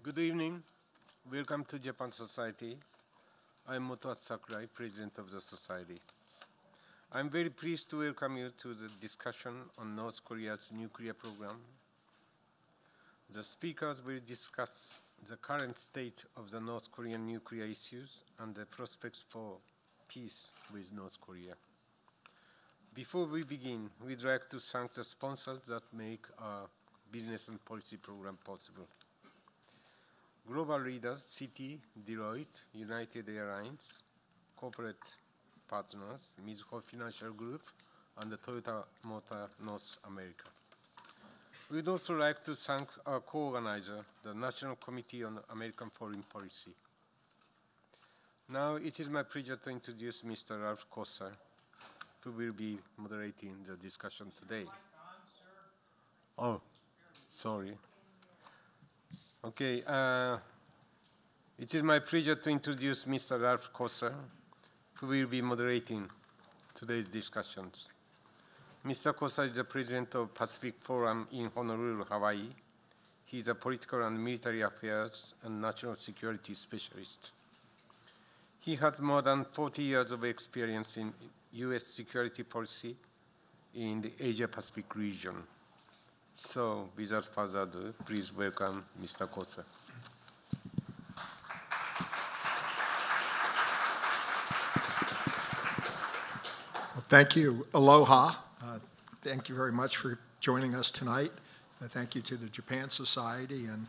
Good evening. Welcome to Japan Society. I am Moto Sakurai, President of the Society. I am very pleased to welcome you to the discussion on North Korea's nuclear program. The speakers will discuss the current state of the North Korean nuclear issues and the prospects for peace with North Korea. Before we begin, we'd like to thank the sponsors that make our business and policy program possible. Global leaders, Citi, Deloitte, United Airlines, corporate partners, Mizuho Financial Group, and the Toyota Motor North America. We'd also like to thank our co-organizer, the National Committee on American Foreign Policy. Now it is my pleasure to introduce Mr. Ralph Kosar, who will be moderating the discussion today. Oh, sorry. Okay, it is my pleasure to introduce Mr. Ralph Kosar, who will be moderating today's discussions. Mr. Kosar is the president of Pacific Forum in Honolulu, Hawaii. He is a political and military affairs and national security specialist. He has more than 40 years of experience in U.S. security policy in the Asia-Pacific region. So, without further ado, please welcome Mr. Kosar. Well, thank you. Aloha. Thank you very much for joining us tonight. Thank you to the Japan Society, and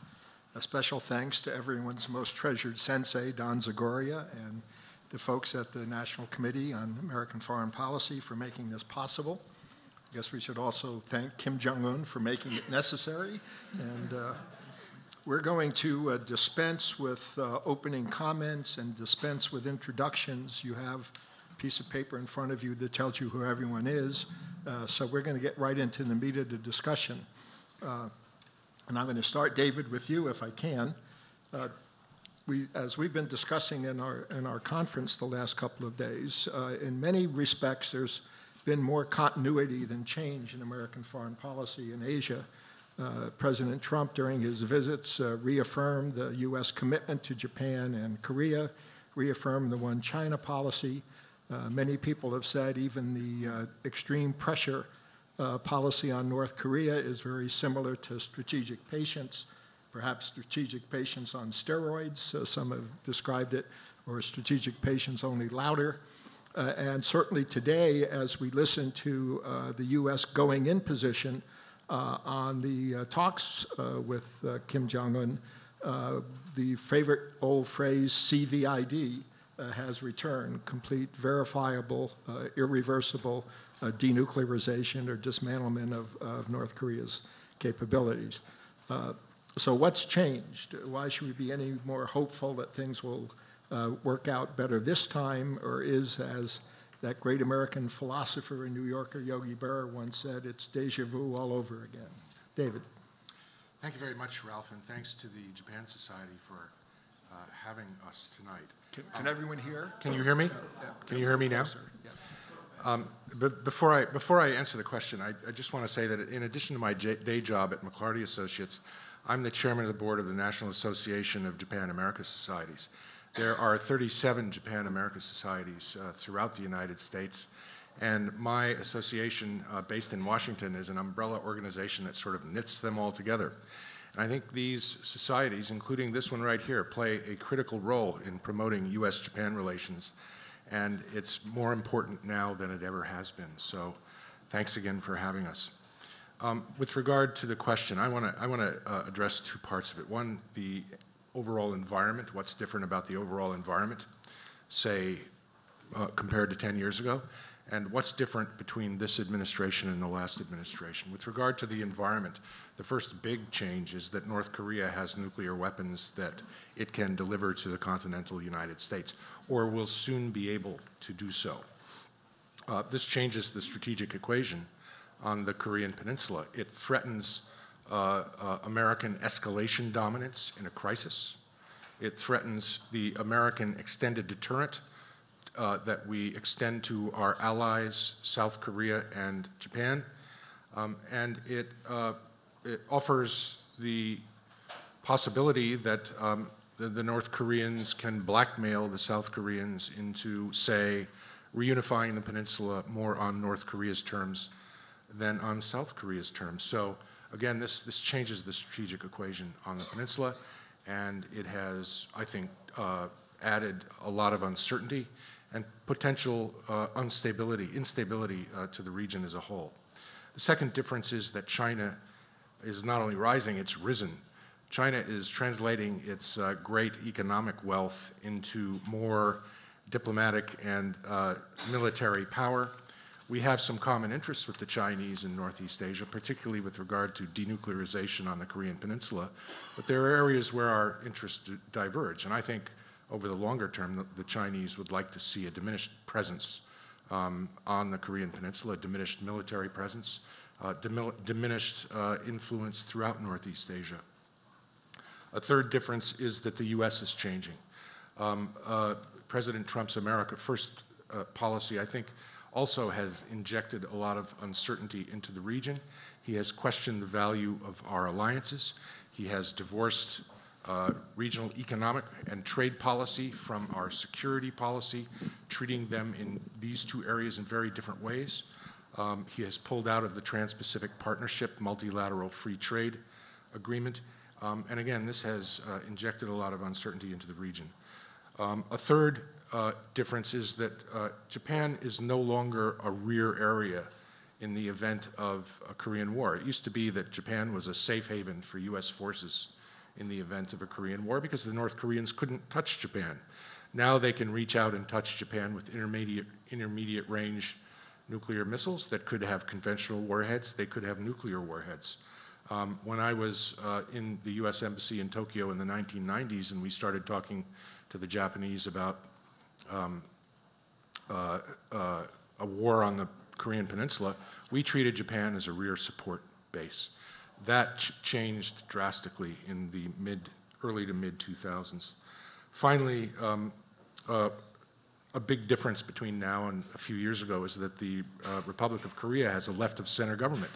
a special thanks to everyone's most treasured sensei, Don Zagoria, and the folks at the National Committee on American Foreign Policy for making this possible. I guess we should also thank Kim Jong-un for making it necessary. And we're going to dispense with opening comments and dispense with introductions. You have a piece of paper in front of you that tells you who everyone is. So we're going to get right into the meat of the discussion. And I'm going to start, David, with you if I can. As we've been discussing in our conference the last couple of days, in many respects there's been more continuity than change in American foreign policy in Asia. President Trump, during his visits, reaffirmed the U.S. commitment to Japan and Korea, reaffirmed the One China policy. Many people have said even the extreme pressure policy on North Korea is very similar to strategic patience, perhaps strategic patience on steroids. Some have described it, or strategic patience only louder. And certainly today, as we listen to the U.S. going in position on the talks with Kim Jong-un, the favorite old phrase, CVID, has returned: complete, verifiable, irreversible denuclearization or dismantlement of North Korea's capabilities. So what's changed? Why should we be any more hopeful that things will work out better this time, or is, as that great American philosopher and New Yorker Yogi Berra once said, it's deja vu all over again? David. Thank you very much, Ralph, and thanks to the Japan Society for having us tonight. Can everyone hear? Can you hear me? Yeah. Can you hear me now? Yeah. But before I answer the question, I just want to say that in addition to my day job at McLarty Associates, I'm the chairman of the board of the National Association of Japan-America Societies. There are 37 Japan-America societies throughout the United States, and my association, based in Washington, is an umbrella organization that sort of knits them all together. And I think these societies, including this one right here, play a critical role in promoting U.S.-Japan relations, and it's more important now than it ever has been. So thanks again for having us. With regard to the question, I want to address two parts of it. One, the overall environment, what's different about the overall environment, say, compared to 10 years ago, and what's different between this administration and the last administration. With regard to the environment, the first big change is that North Korea has nuclear weapons that it can deliver to the continental United States, or will soon be able to do so. This changes the strategic equation on the Korean Peninsula. It threatens American escalation dominance in a crisis. It threatens the American extended deterrent that we extend to our allies, South Korea and Japan. And it offers the possibility that the North Koreans can blackmail the South Koreans into, say, reunifying the peninsula more on North Korea's terms than on South Korea's terms. So again, this changes the strategic equation on the peninsula, and it has, I think, added a lot of uncertainty and potential instability to the region as a whole. The second difference is that China is not only rising, it's risen. China is translating its great economic wealth into more diplomatic and military power. We have some common interests with the Chinese in Northeast Asia, particularly with regard to denuclearization on the Korean Peninsula, but there are areas where our interests diverge, and I think over the longer term, the Chinese would like to see a diminished presence on the Korean Peninsula, a diminished military presence, diminished influence throughout Northeast Asia. A third difference is that the U.S. is changing. President Trump's America First policy, I think, also has injected a lot of uncertainty into the region. He has questioned the value of our alliances. He has divorced regional economic and trade policy from our security policy, treating them in these two areas in very different ways. He has pulled out of the Trans-Pacific Partnership multilateral free trade agreement. And again, this has injected a lot of uncertainty into the region. A third difference is that Japan is no longer a rear area in the event of a Korean War. It used to be that Japan was a safe haven for U.S. forces in the event of a Korean War because the North Koreans couldn't touch Japan. Now they can reach out and touch Japan with intermediate range nuclear missiles that could have conventional warheads, they could have nuclear warheads. When I was in the U.S. Embassy in Tokyo in the 1990s and we started talking to the Japanese about a war on the Korean Peninsula, we treated Japan as a rear support base. That changed drastically in the early to mid-2000s. Finally, a big difference between now and a few years ago is that the Republic of Korea has a left-of-center government.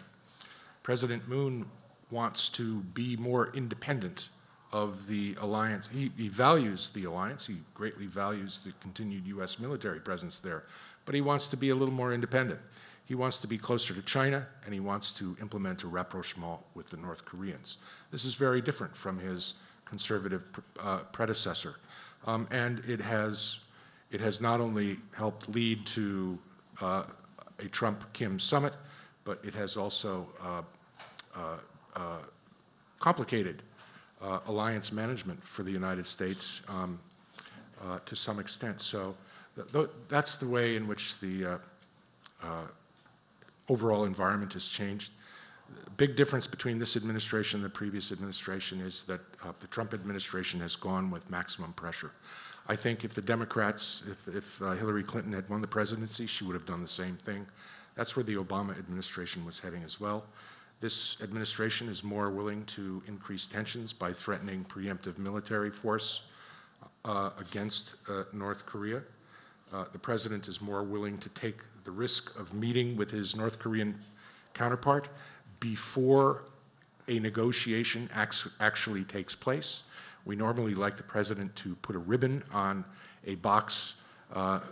President Moon wants to be more independent of the alliance. He values the alliance. He greatly values the continued U.S. military presence there, but he wants to be a little more independent. He wants to be closer to China, and he wants to implement a rapprochement with the North Koreans. This is very different from his conservative predecessor, and it has not only helped lead to a Trump-Kim summit, but it has also complicated alliance management for the United States to some extent. So that's the way in which the overall environment has changed. The big difference between this administration and the previous administration is that the Trump administration has gone with maximum pressure. I think if the Democrats, if Hillary Clinton had won the presidency, she would have done the same thing. That's where the Obama administration was heading as well. This administration is more willing to increase tensions by threatening preemptive military force against North Korea. The president is more willing to take the risk of meeting with his North Korean counterpart before a negotiation actually takes place. We normally like the president to put a ribbon on a box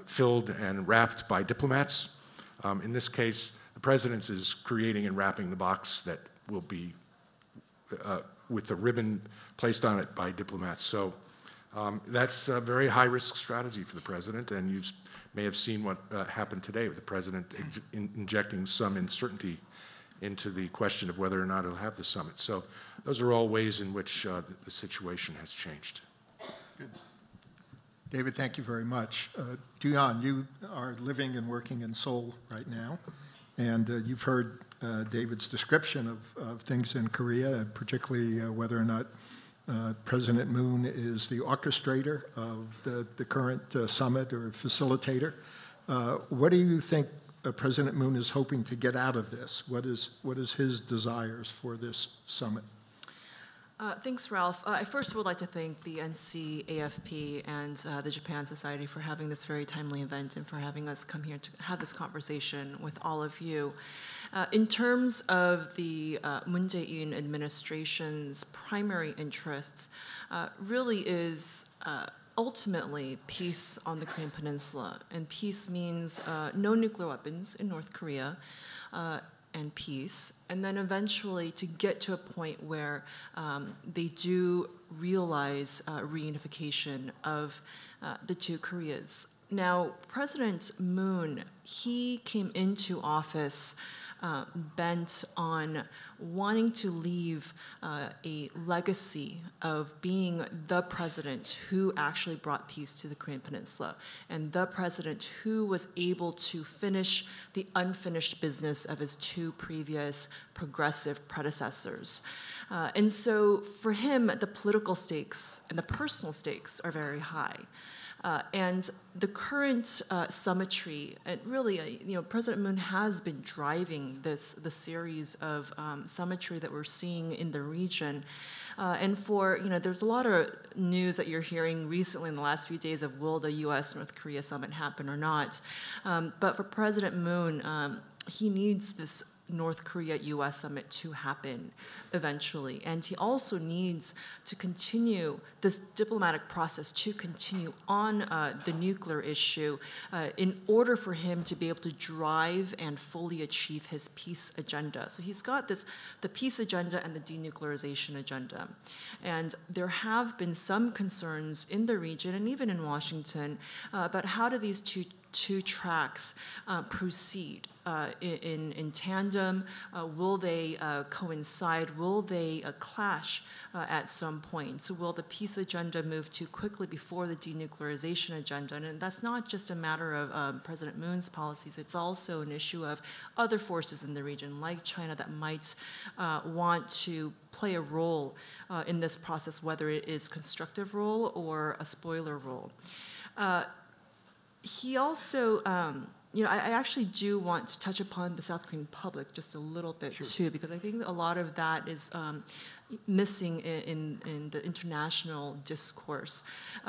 filled and wrapped by diplomats. In this case, the president is creating and wrapping the box that will be with the ribbon placed on it by diplomats. So that's a very high-risk strategy for the president, and you may have seen what happened today with the president injecting some uncertainty into the question of whether or not he'll have the summit. So those are all ways in which the situation has changed. Good. David, thank you very much. Duyan, you are living and working in Seoul right now, and you've heard David's description of things in Korea, particularly whether or not President Moon is the orchestrator of the current summit or facilitator. What do you think President Moon is hoping to get out of this? What is his desires for this summit? Thanks, Ralph. I first would like to thank the NC, AFP, and the Japan Society for having this very timely event and for having us come here to have this conversation with all of you. In terms of the Moon Jae-in administration's primary interests, really is ultimately peace on the Korean Peninsula. And peace means no nuclear weapons in North Korea, and peace, and then eventually to get to a point where they do realize reunification of the two Koreas. Now, President Moon, he came into office bent on wanting to leave a legacy of being the president who actually brought peace to the Korean Peninsula, and the president who was able to finish the unfinished business of his two previous progressive predecessors. And so for him, the political stakes and the personal stakes are very high. And the current summitry, and really, President Moon has been driving the series of summitry that we're seeing in the region. And there's a lot of news that you're hearing recently in the last few days of will the U.S.-North Korea summit happen or not. But for President Moon, he needs this North Korea-U.S. summit to happen eventually. And he also needs to continue this diplomatic process to continue on the nuclear issue in order for him to be able to drive and fully achieve his peace agenda. So he's got the peace agenda and the denuclearization agenda. And there have been some concerns in the region and even in Washington about how do these two tracks proceed in tandem? Will they coincide? Will they clash at some point? So will the peace agenda move too quickly before the denuclearization agenda? And that's not just a matter of President Moon's policies. It's also an issue of other forces in the region, like China, that might want to play a role in this process, whether it is constructive role or a spoiler role. He also, I actually do want to touch upon the South Korean public just a little bit too, because I think a lot of that is missing in the international discourse.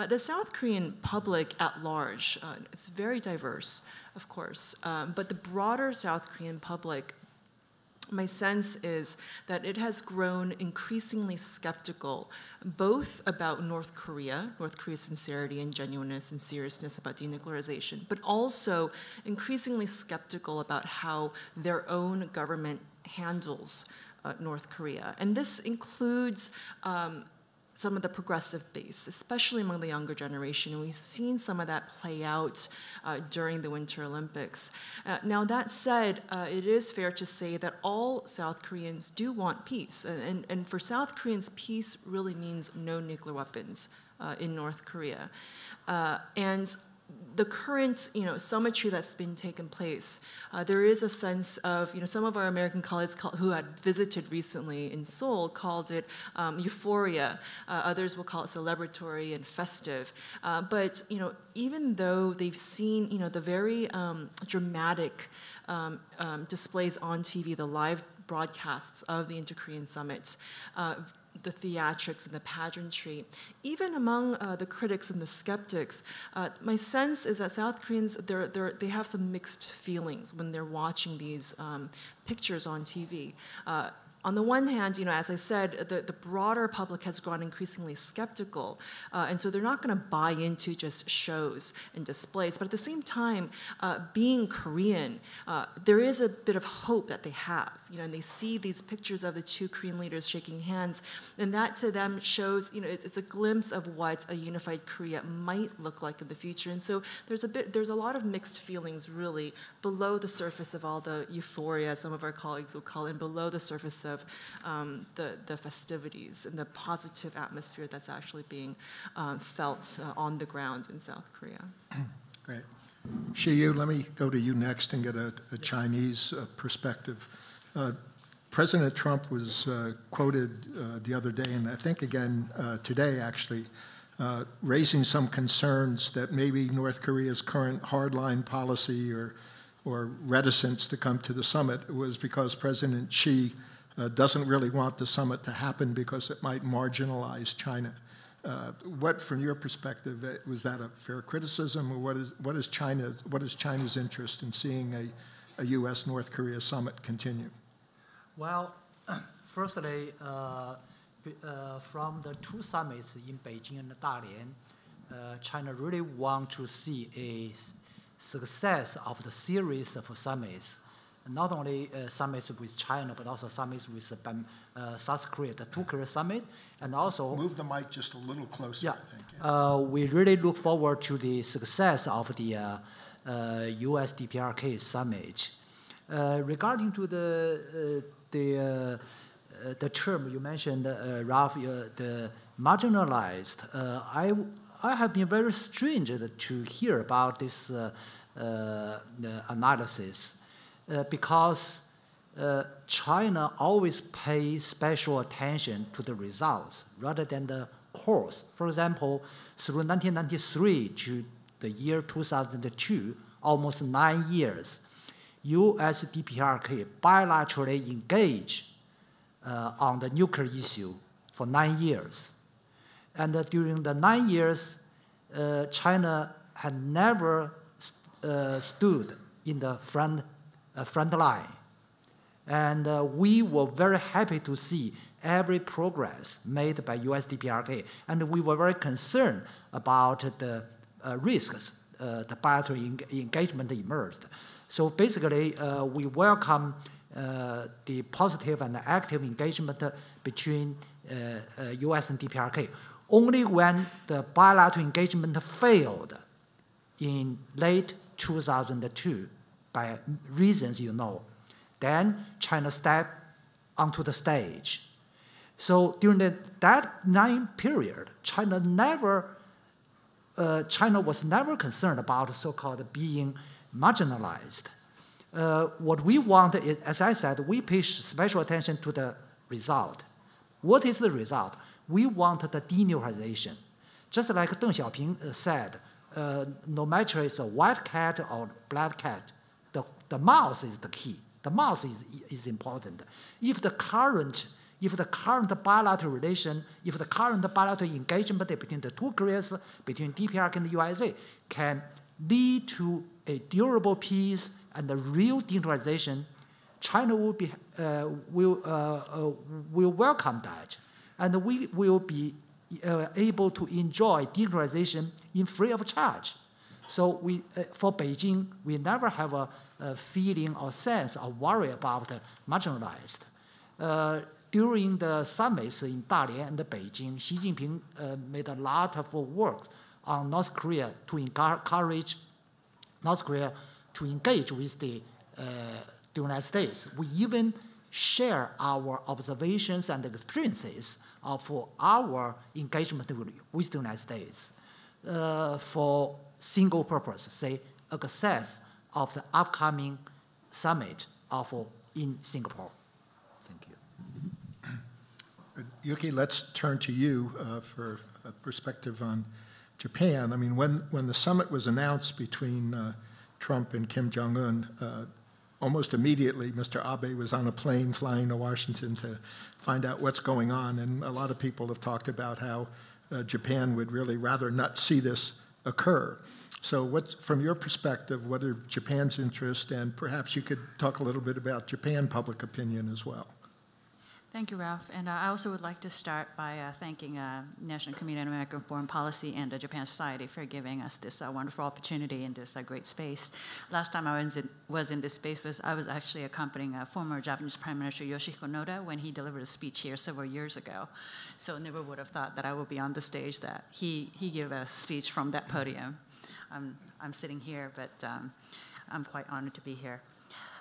The South Korean public at large is very diverse, of course, but the broader South Korean public, my sense is that it has grown increasingly skeptical, both about North Korea's sincerity and genuineness and seriousness about denuclearization, but also increasingly skeptical about how their own government handles North Korea. And this includes some of the progressive base, especially among the younger generation. And we've seen some of that play out during the Winter Olympics. Now, that said, it is fair to say that all South Koreans do want peace. And for South Koreans, peace really means no nuclear weapons in North Korea. And the current, summitry that's been taken place, there is a sense of, some of our American colleagues who had visited recently in Seoul called it euphoria. Others will call it celebratory and festive. But, even though they've seen, the very dramatic displays on TV, the live broadcasts of the Inter-Korean Summit, the theatrics and the pageantry, even among the critics and the skeptics, my sense is that South Koreans, they have some mixed feelings when they're watching these pictures on TV. On the one hand, as I said, the broader public has gone increasingly skeptical, and so they're not going to buy into just shows and displays. But at the same time, being Korean, there is a bit of hope that they have. And they see these pictures of the two Korean leaders shaking hands, and that to them shows, it's a glimpse of what a unified Korea might look like in the future. And so there's a lot of mixed feelings, really, below the surface of all the euphoria, some of our colleagues will call it, and below the surface of the festivities and the positive atmosphere that's actually being felt on the ground in South Korea. Great. Shi-Yu, let me go to you next and get a Chinese perspective. President Trump was quoted the other day, and I think again today actually, raising some concerns that maybe North Korea's current hardline policy or reticence to come to the summit was because President Xi doesn't really want the summit to happen because it might marginalize China. What, from your perspective, was that a fair criticism, or what is China's interest in seeing a U.S.-North Korea summit continue? Well, firstly, from the two summits in Beijing and Dalian, China really want to see a success of the series of summits, not only summits with China, but also summits with South Korea, the two Korea summit, and also— Move the mic just a little closer, yeah, I think. Yeah. we really look forward to the success of the U.S. DPRK summit. Regarding to the term you mentioned, Ralph, the marginalized, I have been very strange to hear about this analysis because China always pays special attention to the results rather than the course. For example, through 1993 to the year 2002, almost 9 years, U.S. DPRK bilaterally engaged on the nuclear issue for 9 years. And during the 9 years, China had never stood in the front line. And we were very happy to see every progress made by U.S. DPRK. And we were very concerned about the risks the bilateral engagement emerged. So basically, we welcome the positive and active engagement between U.S. and DPRK. Only when the bilateral engagement failed in late 2002, by reasons you know, then China stepped onto the stage. So during that 9 period, China was never concerned about so-called being marginalized. What we want is, as I said, we pay special attention to the result. What is the result? We want the denuclearization. Just like Deng Xiaoping said, no matter it's a white cat or black cat, the mouse is the key. The mouse is important. If the current bilateral relation, if the current bilateral engagement between the two Koreas, between DPRK and the USA, can lead to a durable peace and a real denuclearization, China will welcome that, and we will be able to enjoy denuclearization in free of charge. So for Beijing, we never have a feeling or sense or worry about marginalized. During the summits in Dalian and Beijing, Xi Jinping made a lot of work on North Korea to encourage North Korea to engage with the United States. We even share our observations and experiences of our engagement with the United States for single purpose, say, access of the upcoming summit in Singapore. Thank you. Yuki, let's turn to you for a perspective on Japan. I mean, when the summit was announced between Trump and Kim Jong-un, almost immediately, Mr. Abe was on a plane flying to Washington to find out what's going on, and a lot of people have talked about how Japan would really rather not see this occur. So from your perspective, what are Japan's interests, and perhaps you could talk a little bit about Japan public opinion as well. Thank you, Ralph. And I also would like to start by thanking National Committee on American Foreign Policy and the Japan Society for giving us this wonderful opportunity in this great space. Last time I was in this space I was actually accompanying former Japanese Prime Minister Yoshihiko Noda when he delivered a speech here several years ago. So never would have thought that I would be on the stage that he gave a speech from that podium. I'm sitting here, but I'm quite honored to be here.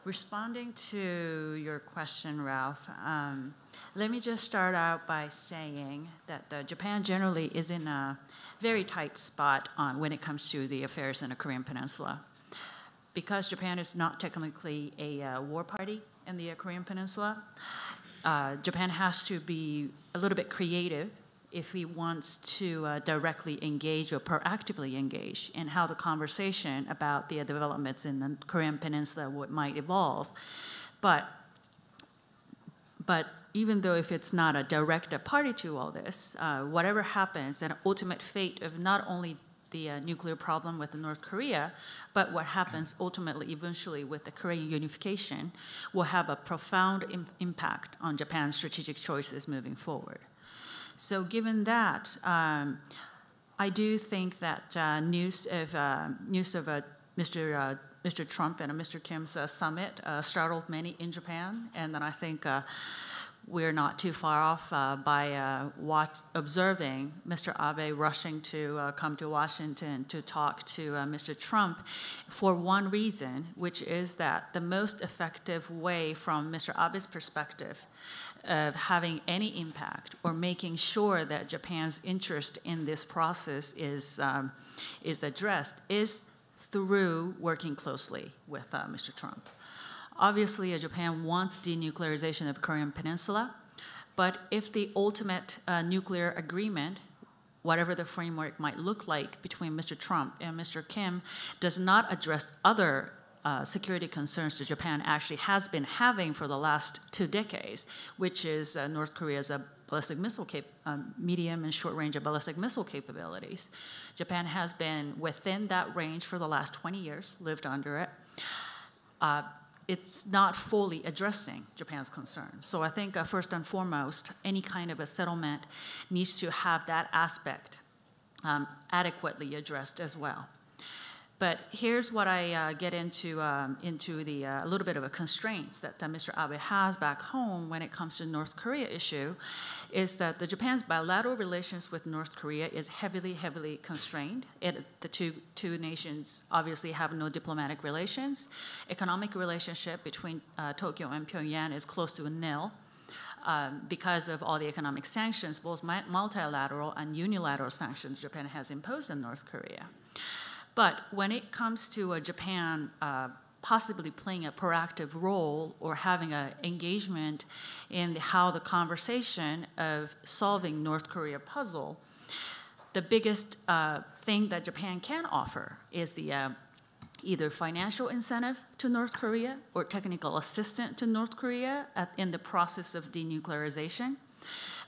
Responding to your question, Ralph, let me just start out by saying that Japan generally is in a very tight spot when it comes to the affairs in the Korean Peninsula. Because Japan is not technically a war party in the Korean Peninsula, Japan has to be a little bit creative if he wants to directly engage or proactively engage in how the conversation about the developments in the Korean Peninsula might evolve. But even though if it's not a direct party to all this, whatever happens, an ultimate fate of not only the nuclear problem with North Korea, but what happens ultimately, eventually, with the Korean unification will have a profound impact on Japan's strategic choices moving forward. So given that, I do think that news of Mr. Trump and Mr. Kim's summit startled many in Japan, and then I think we're not too far off by observing Mr. Abe rushing to come to Washington to talk to Mr. Trump for one reason, which is that the most effective way from Mr. Abe's perspective of having any impact or making sure that Japan's interest in this process is addressed is through working closely with Mr. Trump. Obviously, Japan wants denuclearization of Korean Peninsula, but if the ultimate nuclear agreement, whatever the framework might look like between Mr. Trump and Mr. Kim, does not address other security concerns that Japan actually has been having for the last 2 decades, which is North Korea's ballistic missile medium and short-range ballistic missile capabilities. Japan has been within that range for the last 20 years, lived under it. It's not fully addressing Japan's concerns. So I think first and foremost, any kind of a settlement needs to have that aspect adequately addressed as well. But here's what I get into the a little bit of a constraints that Mr. Abe has back home when it comes to North Korea issue, is that Japan's bilateral relations with North Korea is heavily constrained. The two nations obviously have no diplomatic relations. Economic relationship between Tokyo and Pyongyang is close to nil. Because of all the economic sanctions, both multilateral and unilateral sanctions Japan has imposed on North Korea. But when it comes to Japan possibly playing a proactive role or having an engagement in how the conversation of solving North Korea puzzle, the biggest thing that Japan can offer is the either financial incentive to North Korea or technical assistance to North Korea in the process of denuclearization.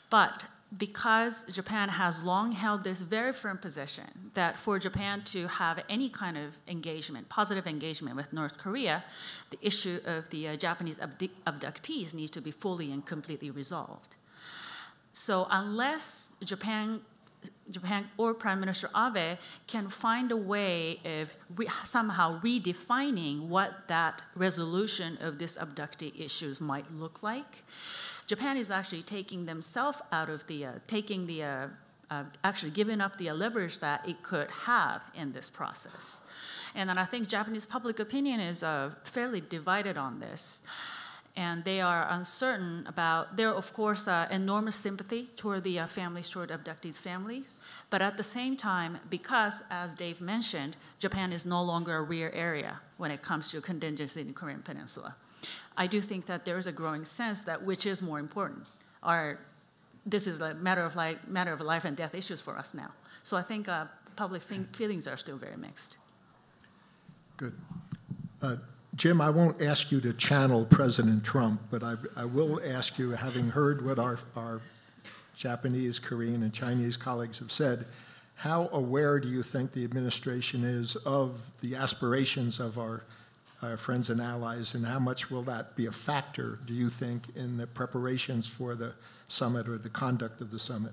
But because Japan has long held this very firm position that for Japan to have any kind of engagement, positive engagement with North Korea, the issue of the Japanese abductees needs to be fully and completely resolved. So unless Japan or Prime Minister Abe can find a way of somehow redefining what that resolution of this abductee issues might look like, Japan is actually taking themselves out of the, actually giving up the leverage that it could have in this process. And then I think Japanese public opinion is fairly divided on this. And they are uncertain about, there of course enormous sympathy toward the families, toward abductees' families. But at the same time, because as Dave mentioned, Japan is no longer a rear area when it comes to contingency in the Korean Peninsula. I do think that there is a growing sense that which is more important. This is a matter of life and death issues for us now. So I think public feelings are still very mixed. Good. Jim, I won't ask you to channel President Trump, but I will ask you, having heard what our Japanese, Korean, and Chinese colleagues have said, how aware do you think the administration is of the aspirations of our friends and allies, and how much will that be a factor, do you think, in the preparations for the summit or the conduct of the summit?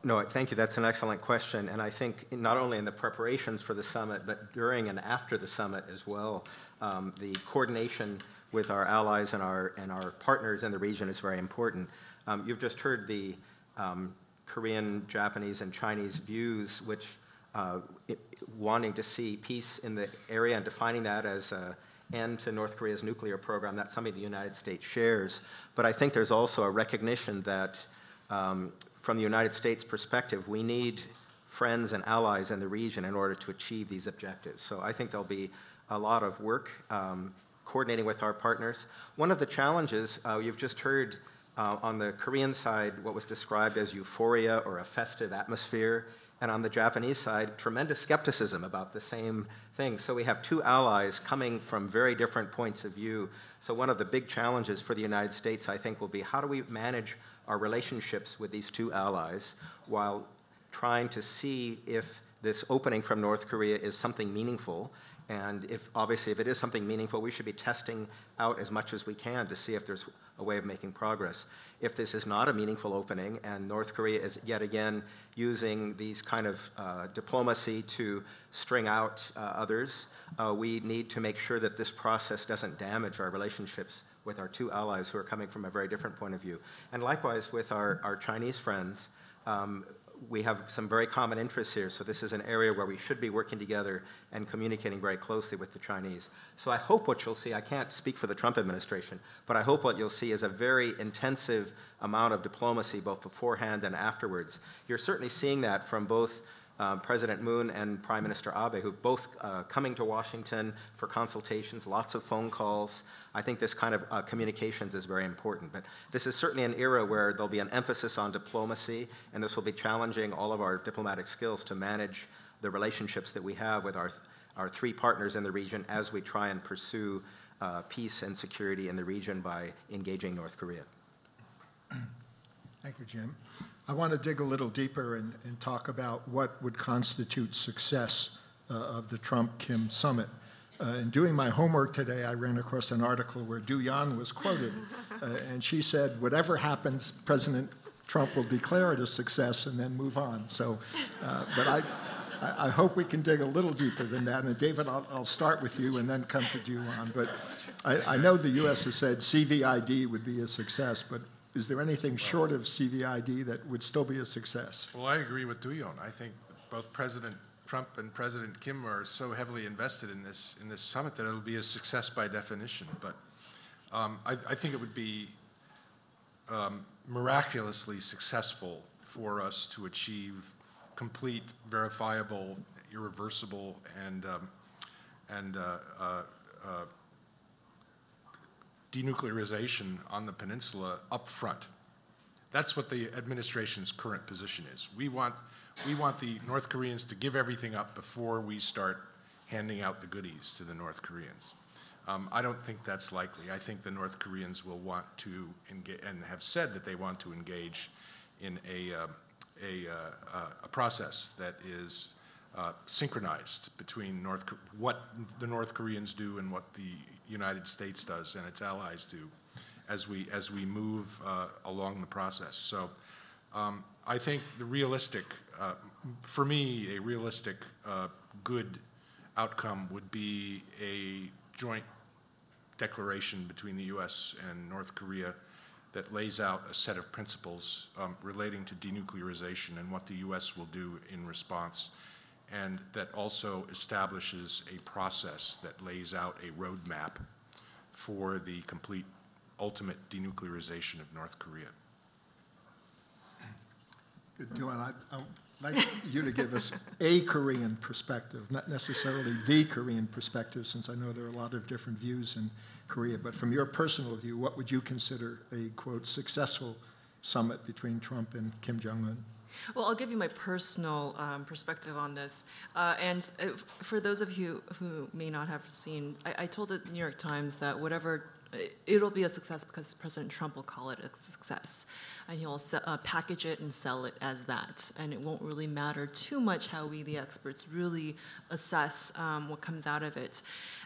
No, thank you. That's an excellent question. And I think not only in the preparations for the summit, but during and after the summit as well, the coordination with our allies and our partners in the region is very important. You've just heard the Korean, Japanese, and Chinese views, which wanting to see peace in the area and defining that as an end to North Korea's nuclear program. That's something the United States shares. But I think there's also a recognition that from the United States perspective, we need friends and allies in the region in order to achieve these objectives. So I think there'll be a lot of work coordinating with our partners. One of the challenges, you've just heard on the Korean side what was described as euphoria or a festive atmosphere. And on the Japanese side, tremendous skepticism about the same thing. So we have two allies coming from very different points of view. So one of the big challenges for the United States, I think, will be how do we manage our relationships with these two allies while trying to see if this opening from North Korea is something meaningful. And obviously, if it is something meaningful, we should be testing out as much as we can to see if there's a way of making progress. If this is not a meaningful opening and North Korea is yet again using these kind of diplomacy to string out others, we need to make sure that this process doesn't damage our relationships with our two allies who are coming from a very different point of view. And likewise with our Chinese friends, we have some very common interests here, so this is an area where we should be working together and communicating very closely with the Chinese. So I hope what you'll see, I can't speak for the Trump administration, but I hope what you'll see is a very intensive amount of diplomacy both beforehand and afterwards. You're certainly seeing that from both President Moon and Prime Minister Abe, who've both coming to Washington for consultations, lots of phone calls. I think this kind of communications is very important. But this is certainly an era where there'll be an emphasis on diplomacy, and this will be challenging all of our diplomatic skills to manage the relationships that we have with our three partners in the region as we try and pursue peace and security in the region by engaging North Korea. Thank you, Jim. I want to dig a little deeper and talk about what would constitute success of the Trump-Kim summit. In doing my homework today, I ran across an article where Du Yan was quoted, and she said, whatever happens, President Trump will declare it a success and then move on. So, but I hope we can dig a little deeper than that. And David, I'll start with you and then come to Du Yan. But I know the U.S. has said CVID would be a success, but is there anything short of CVID that would still be a success? Well, I agree with Du Yan. I think both President Trump and President Kim are so heavily invested in this summit that it'll be a success by definition. But I think it would be miraculously successful for us to achieve complete, verifiable, irreversible, and denuclearization on the peninsula up front. That's what the administration's current position is. We want the North Koreans to give everything up before we start handing out the goodies to the North Koreans. I don't think that's likely. I think the North Koreans will want to engage, and have said that they want to engage in a process that is synchronized between what the North Koreans do and what the United States does and its allies do as we move along the process. So I think the realistic, for me, a realistic good outcome would be a joint declaration between the U.S. and North Korea that lays out a set of principles relating to denuclearization and what the U.S. will do in response, and that also establishes a process that lays out a roadmap for the complete ultimate denuclearization of North Korea. Good, Duan. I'd like you to give us a Korean perspective, not necessarily the Korean perspective, since I know there are a lot of different views in Korea, but from your personal view, what would you consider a, quote, successful summit between Trump and Kim Jong-un? Well, I'll give you my personal perspective on this. And for those of you who may not have seen, I told the New York Times that it'll be a success because President Trump will call it a success. And he'll package it and sell it as that. And it won't really matter too much how we, the experts, really assess what comes out of it.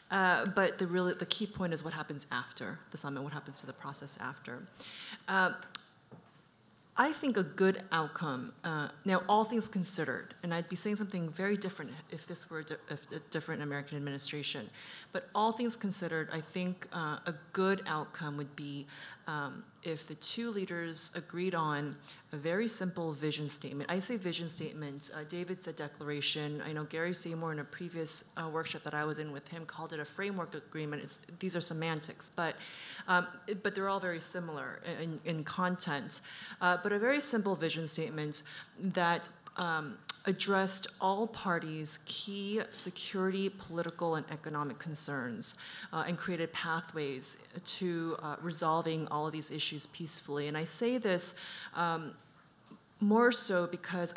But the key point is what happens after the summit, what happens to the process after. I think a good outcome, now all things considered, and I'd be saying something very different if this were a different American administration, but all things considered, I think a good outcome would be if the two leaders agreed on a very simple vision statement. I say vision statement, David said declaration. I know Gary Seymour in a previous workshop that I was in with him called it a framework agreement. These are semantics, but they're all very similar in content. But a very simple vision statement that addressed all parties' key security, political, and economic concerns and created pathways to resolving all of these issues peacefully. And I say this more so because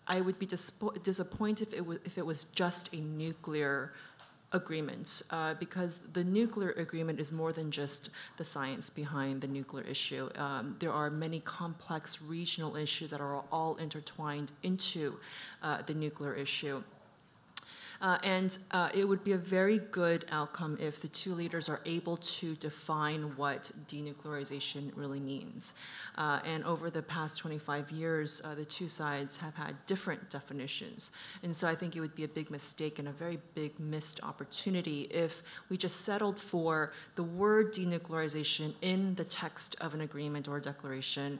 I would be disappointed if it was just a nuclear agreements, because the nuclear agreement is more than just the science behind the nuclear issue. There are many complex regional issues that are all intertwined into the nuclear issue. And it would be a very good outcome if the two leaders are able to define what denuclearization really means. And over the past 25 years, the two sides have had different definitions. And so I think it would be a big mistake and a very big missed opportunity if we just settled for the word denuclearization in the text of an agreement or a declaration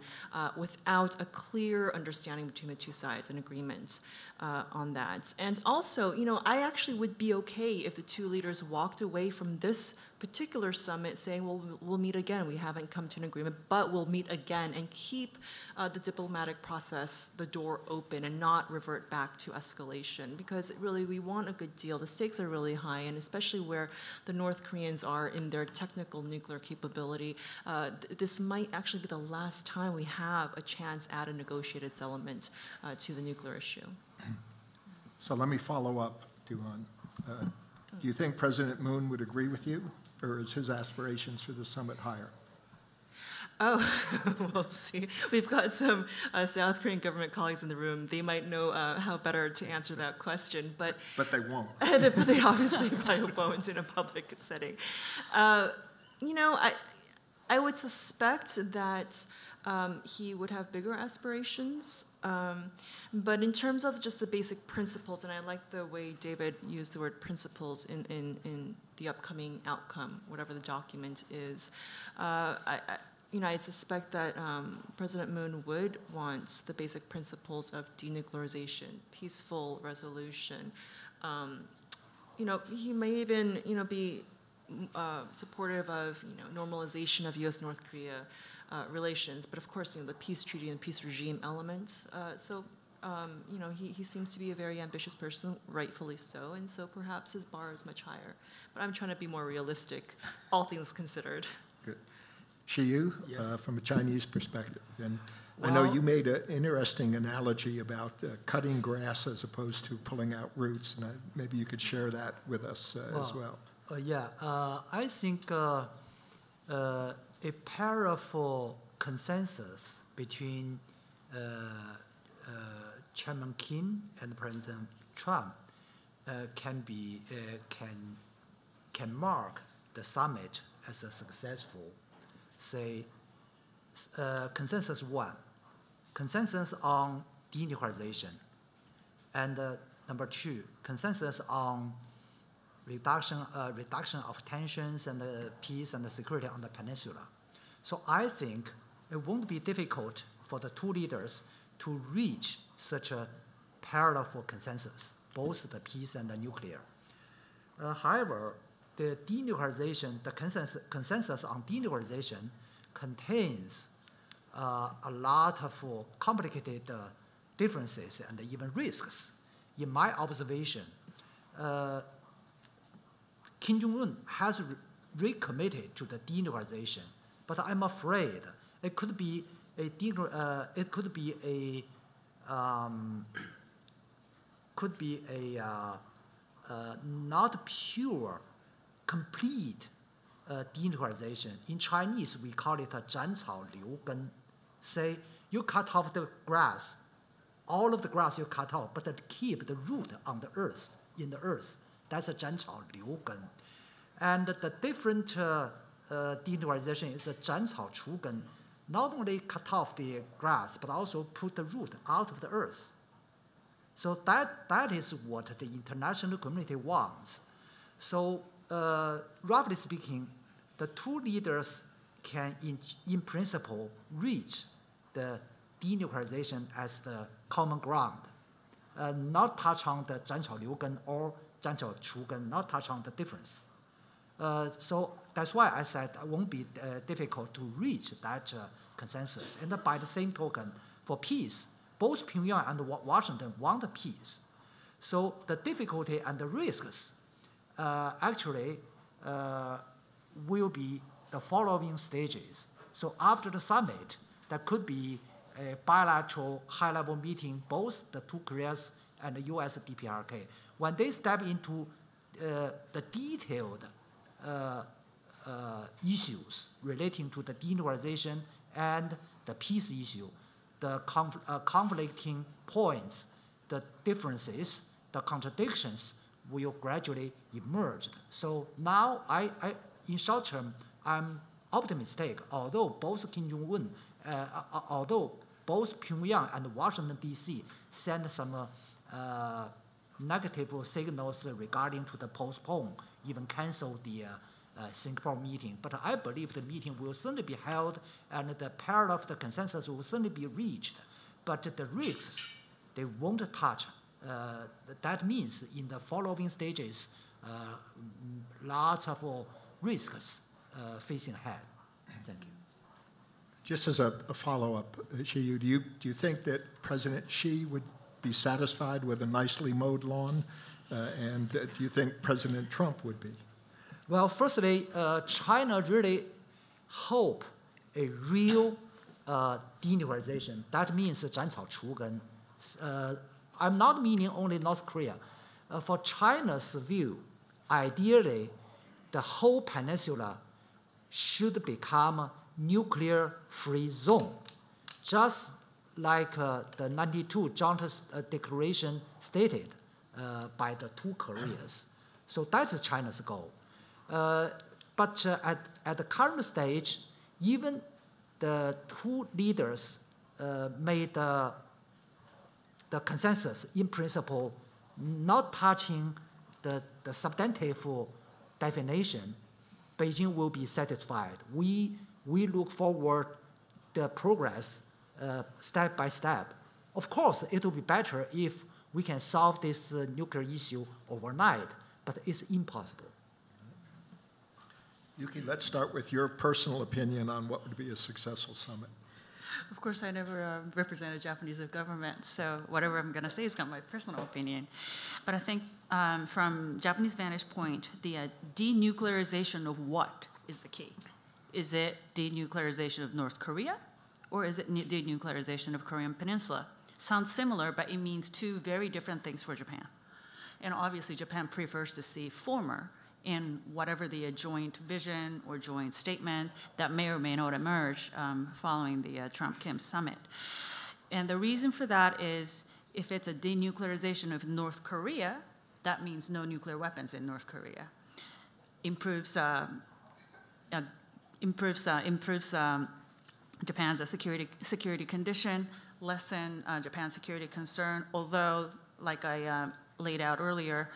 without a clear understanding between the two sides, an agreement on that. And also, you know, I actually would be okay if the two leaders walked away from this particular summit saying, well, we'll meet again. We haven't come to an agreement, but we'll meet again, and keep the diplomatic process, the door open, and not revert back to escalation, because really we want a good deal. The stakes are really high, and especially where the North Koreans are in their technical nuclear capability, this might actually be the last time we have a chance at a negotiated settlement to the nuclear issue. So let me follow up, Duhan. Do you think President Moon would agree with you, or is his aspirations for the summit higher? Oh, we'll see. We've got some South Korean government colleagues in the room. They might know how better to answer that question, but they won't. But they obviously probably won't in a public setting. You know, I would suspect that he would have bigger aspirations. But in terms of just the basic principles, and I like the way David used the word principles in the upcoming outcome, whatever the document is, I'd suspect that President Moon would want the basic principles of denuclearization, peaceful resolution. He may even, be supportive of, normalization of U.S.-North Korea relations, but of course, the peace treaty and peace regime element. He seems to be a very ambitious person, rightfully so, and so perhaps his bar is much higher. But I'm trying to be more realistic, all things considered. Good. Shiyu, Yes. From a Chinese perspective, and Well, I know you made an interesting analogy about cutting grass as opposed to pulling out roots, and maybe you could share that with us as well. I think a powerful consensus between Chairman Kim and President Trump can mark the summit as a successful. Say, consensus one, consensus on denuclearization, and number two, consensus on reduction of tensions and peace and security on the peninsula. So I think it won't be difficult for the two leaders to reach such a powerful consensus, both the peace and the nuclear. However, the denuclearization, the consensus on denuclearization contains a lot of complicated differences and even risks. In my observation, Kim Jong-un has recommitted to the denuclearization, but I'm afraid it could be not pure, complete denuclearization. In Chinese, we call it 斩草留根. Say you cut off the grass, all of the grass you cut off, but keep the root on the earth, in the earth. That's a 斩草留根. And the different denuclearization is a 斩草除根. Not only cut off the grass, but also put the root out of the earth. So that is what the international community wants. So roughly speaking, the two leaders can, in principle, reach the denuclearization as the common ground, not touch on the 斩草留根 or 斩草除根, not touch on the difference. So that's why I said it won't be difficult to reach that consensus. And by the same token, for peace, both Pyongyang and Washington want peace. So the difficulty and the risks actually will be the following stages. So after the summit, there could be a bilateral high-level meeting, both the two Koreas and the U.S. DPRK. When they step into the detailed issues relating to the denuclearization and the peace issue, the conflicting points, the differences, the contradictions will gradually emerge. So now, in short term, I'm optimistic, although both Kim Jong-un, although both Pyongyang and Washington, D.C. send some negative signals regarding to the postpone, even cancel the Singapore meeting. But I believe the meeting will certainly be held and the part of the consensus will certainly be reached. But the risks, they won't touch. That means in the following stages, lots of risks facing ahead. Thank you. Just as a follow-up, Xiyu, do you think that President Xi would be satisfied with a nicely mowed lawn? And do you think President Trump would be? Well, firstly, China really hope a real denuclearization. That means 斩草除根. I'm not meaning only North Korea. For China's view, ideally, the whole peninsula should become a nuclear-free zone, just like the 92 Joint Declaration stated by the two Koreas. So that's China's goal. But at the current stage, even the two leaders made the consensus in principle, not touching the substantive definition. Beijing will be satisfied. We look forward the progress step by step. Of course, it will be better if we can solve this nuclear issue overnight, but it's impossible. Yuki, let's start with your personal opinion on what would be a successful summit. Of course, I never represent a Japanese government, so whatever I'm going to say is not my personal opinion. But I think from Japanese vantage point, the denuclearization of what is the key? Is it denuclearization of North Korea, or is it denuclearization of Korean Peninsula? Sounds similar, but it means two very different things for Japan. And obviously, Japan prefers to see former in whatever the joint vision or joint statement that may or may not emerge following the Trump-Kim summit. And the reason for that is if it's a denuclearization of North Korea, that means no nuclear weapons in North Korea. Improves Japan's security condition, lessen Japan's security concern, although, like I laid out earlier,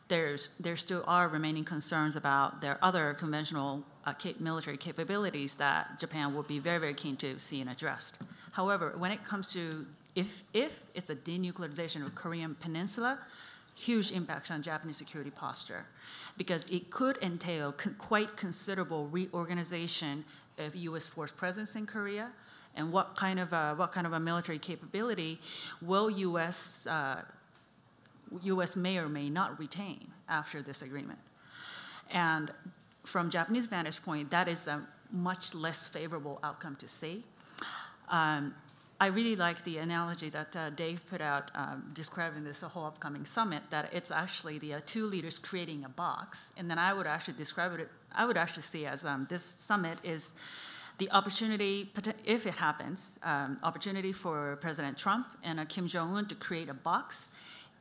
there still are remaining concerns about their other conventional military capabilities that Japan would be very, very keen to see and addressed. However, when it comes to if it's a denuclearization of Korean Peninsula, huge impact on Japanese security posture, because it could entail quite considerable reorganization of U.S. force presence in Korea, and what kind of a military capability will U.S. may or may not retain after this agreement. And from Japanese vantage point, that is a much less favorable outcome to see. I really like the analogy that Dave put out describing this whole upcoming summit, that it's actually the two leaders creating a box. And then I would actually describe it, I would actually see as this summit is the opportunity, if it happens, opportunity for President Trump and Kim Jong-un to create a box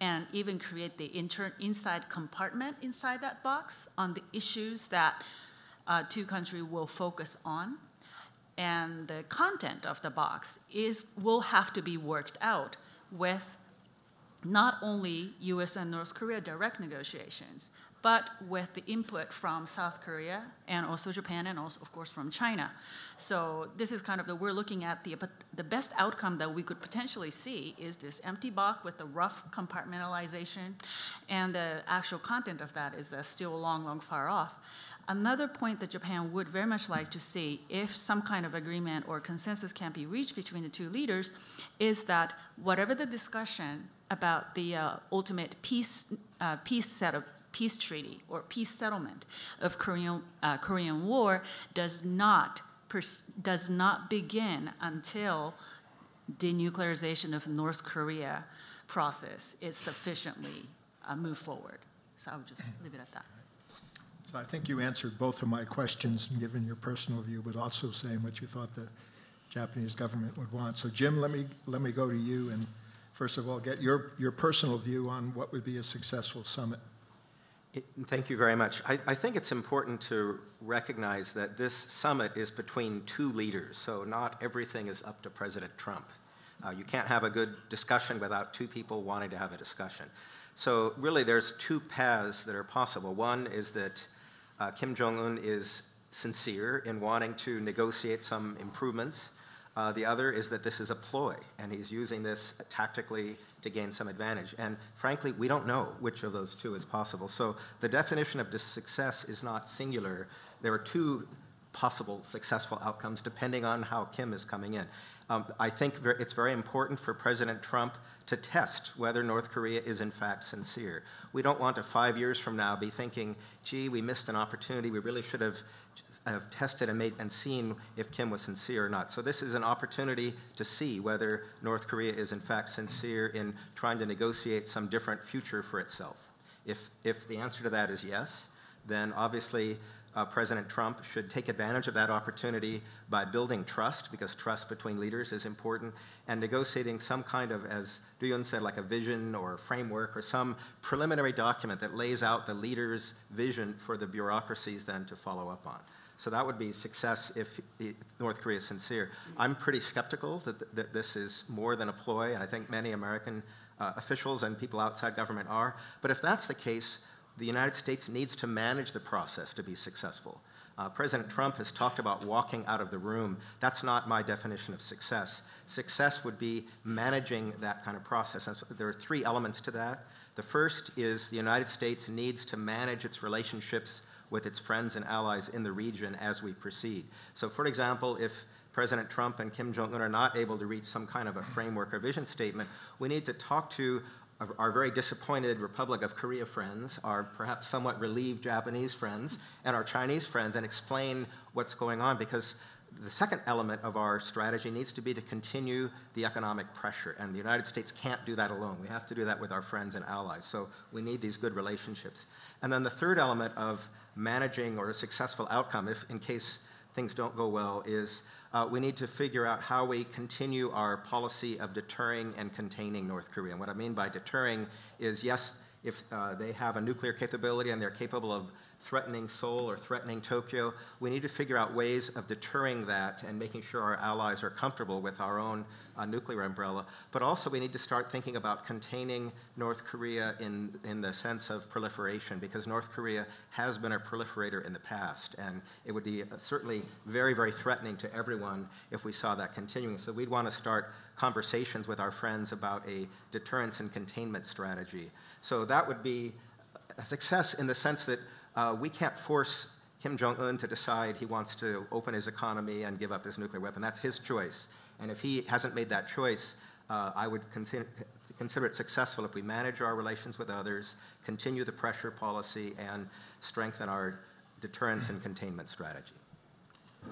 and even create the inside compartment inside that box on the issues that two countries will focus on. And the content of the box will have to be worked out with not only US and North Korea direct negotiations, but with the input from South Korea and also Japan and also, of course, from China. So this is kind of we're looking at the best outcome that we could potentially see is this empty box with the rough compartmentalization, and the actual content of that is still long far off. Another point that Japan would very much like to see, if some kind of agreement or consensus can be reached between the two leaders, is that whatever the discussion about the ultimate peace treaty or peace settlement of Korean War does not begin until denuclearization of North Korea process is sufficiently moved forward. So I would just leave it at that. So I think you answered both of my questions and given your personal view, but also saying what you thought the Japanese government would want. So Jim, let me go to you and first of all get your personal view on what would be a successful summit. Thank you very much. I think it's important to recognize that this summit is between two leaders, so not everything is up to President Trump. You can't have a good discussion without two people wanting to have a discussion. So really there's two paths that are possible. One is that Kim Jong-un is sincere in wanting to negotiate some improvements. The other is that this is a ploy, and he's using this tactically to gain some advantage. And frankly, we don't know which of those two is possible. So the definition of success is not singular. There are two possible successful outcomes depending on how Kim is coming in. I think it's very important for President Trump to test whether North Korea is in fact sincere. We don't want to 5 years from now be thinking, gee, we missed an opportunity, we really should have tested and seen if Kim was sincere or not. So this is an opportunity to see whether North Korea is in fact sincere in trying to negotiate some different future for itself. If the answer to that is yes, then obviously President Trump should take advantage of that opportunity by building trust, because trust between leaders is important, and negotiating some kind of, as Duyun said, like a vision or a framework or some preliminary document that lays out the leader's vision for the bureaucracies then to follow up on. So that would be success if North Korea is sincere. I'm pretty skeptical that this is more than a ploy, and I think many American officials and people outside government are. But if that's the case, the United States needs to manage the process to be successful. President Trump has talked about walking out of the room. That's not my definition of success. Success would be managing that kind of process. And so there are three elements to that. The first is the United States needs to manage its relationships with its friends and allies in the region as we proceed. So for example, if President Trump and Kim Jong-un are not able to reach some kind of a framework or vision statement, we need to talk to our very disappointed Republic of Korea friends, our perhaps somewhat relieved Japanese friends, and our Chinese friends, and explain what's going on, because the second element of our strategy needs to be to continue the economic pressure, and the United States can't do that alone. We have to do that with our friends and allies, so we need these good relationships. And then the third element of managing or a successful outcome, if in case things don't go well, is we need to figure out how we continue our policy of deterring and containing North Korea. And what I mean by deterring is, yes, if they have a nuclear capability and they're capable of threatening Seoul or threatening Tokyo, we need to figure out ways of deterring that and making sure our allies are comfortable with our own nuclear umbrella. But also we need to start thinking about containing North Korea in the sense of proliferation, because North Korea has been a proliferator in the past, and it would be certainly very, very threatening to everyone if we saw that continuing. So we'd want to start conversations with our friends about a deterrence and containment strategy. So that would be a success in the sense that we can't force Kim Jong-un to decide he wants to open his economy and give up his nuclear weapon. That's his choice. And if he hasn't made that choice, I would consider it successful if we manage our relations with others, continue the pressure policy, and strengthen our deterrence and containment strategy.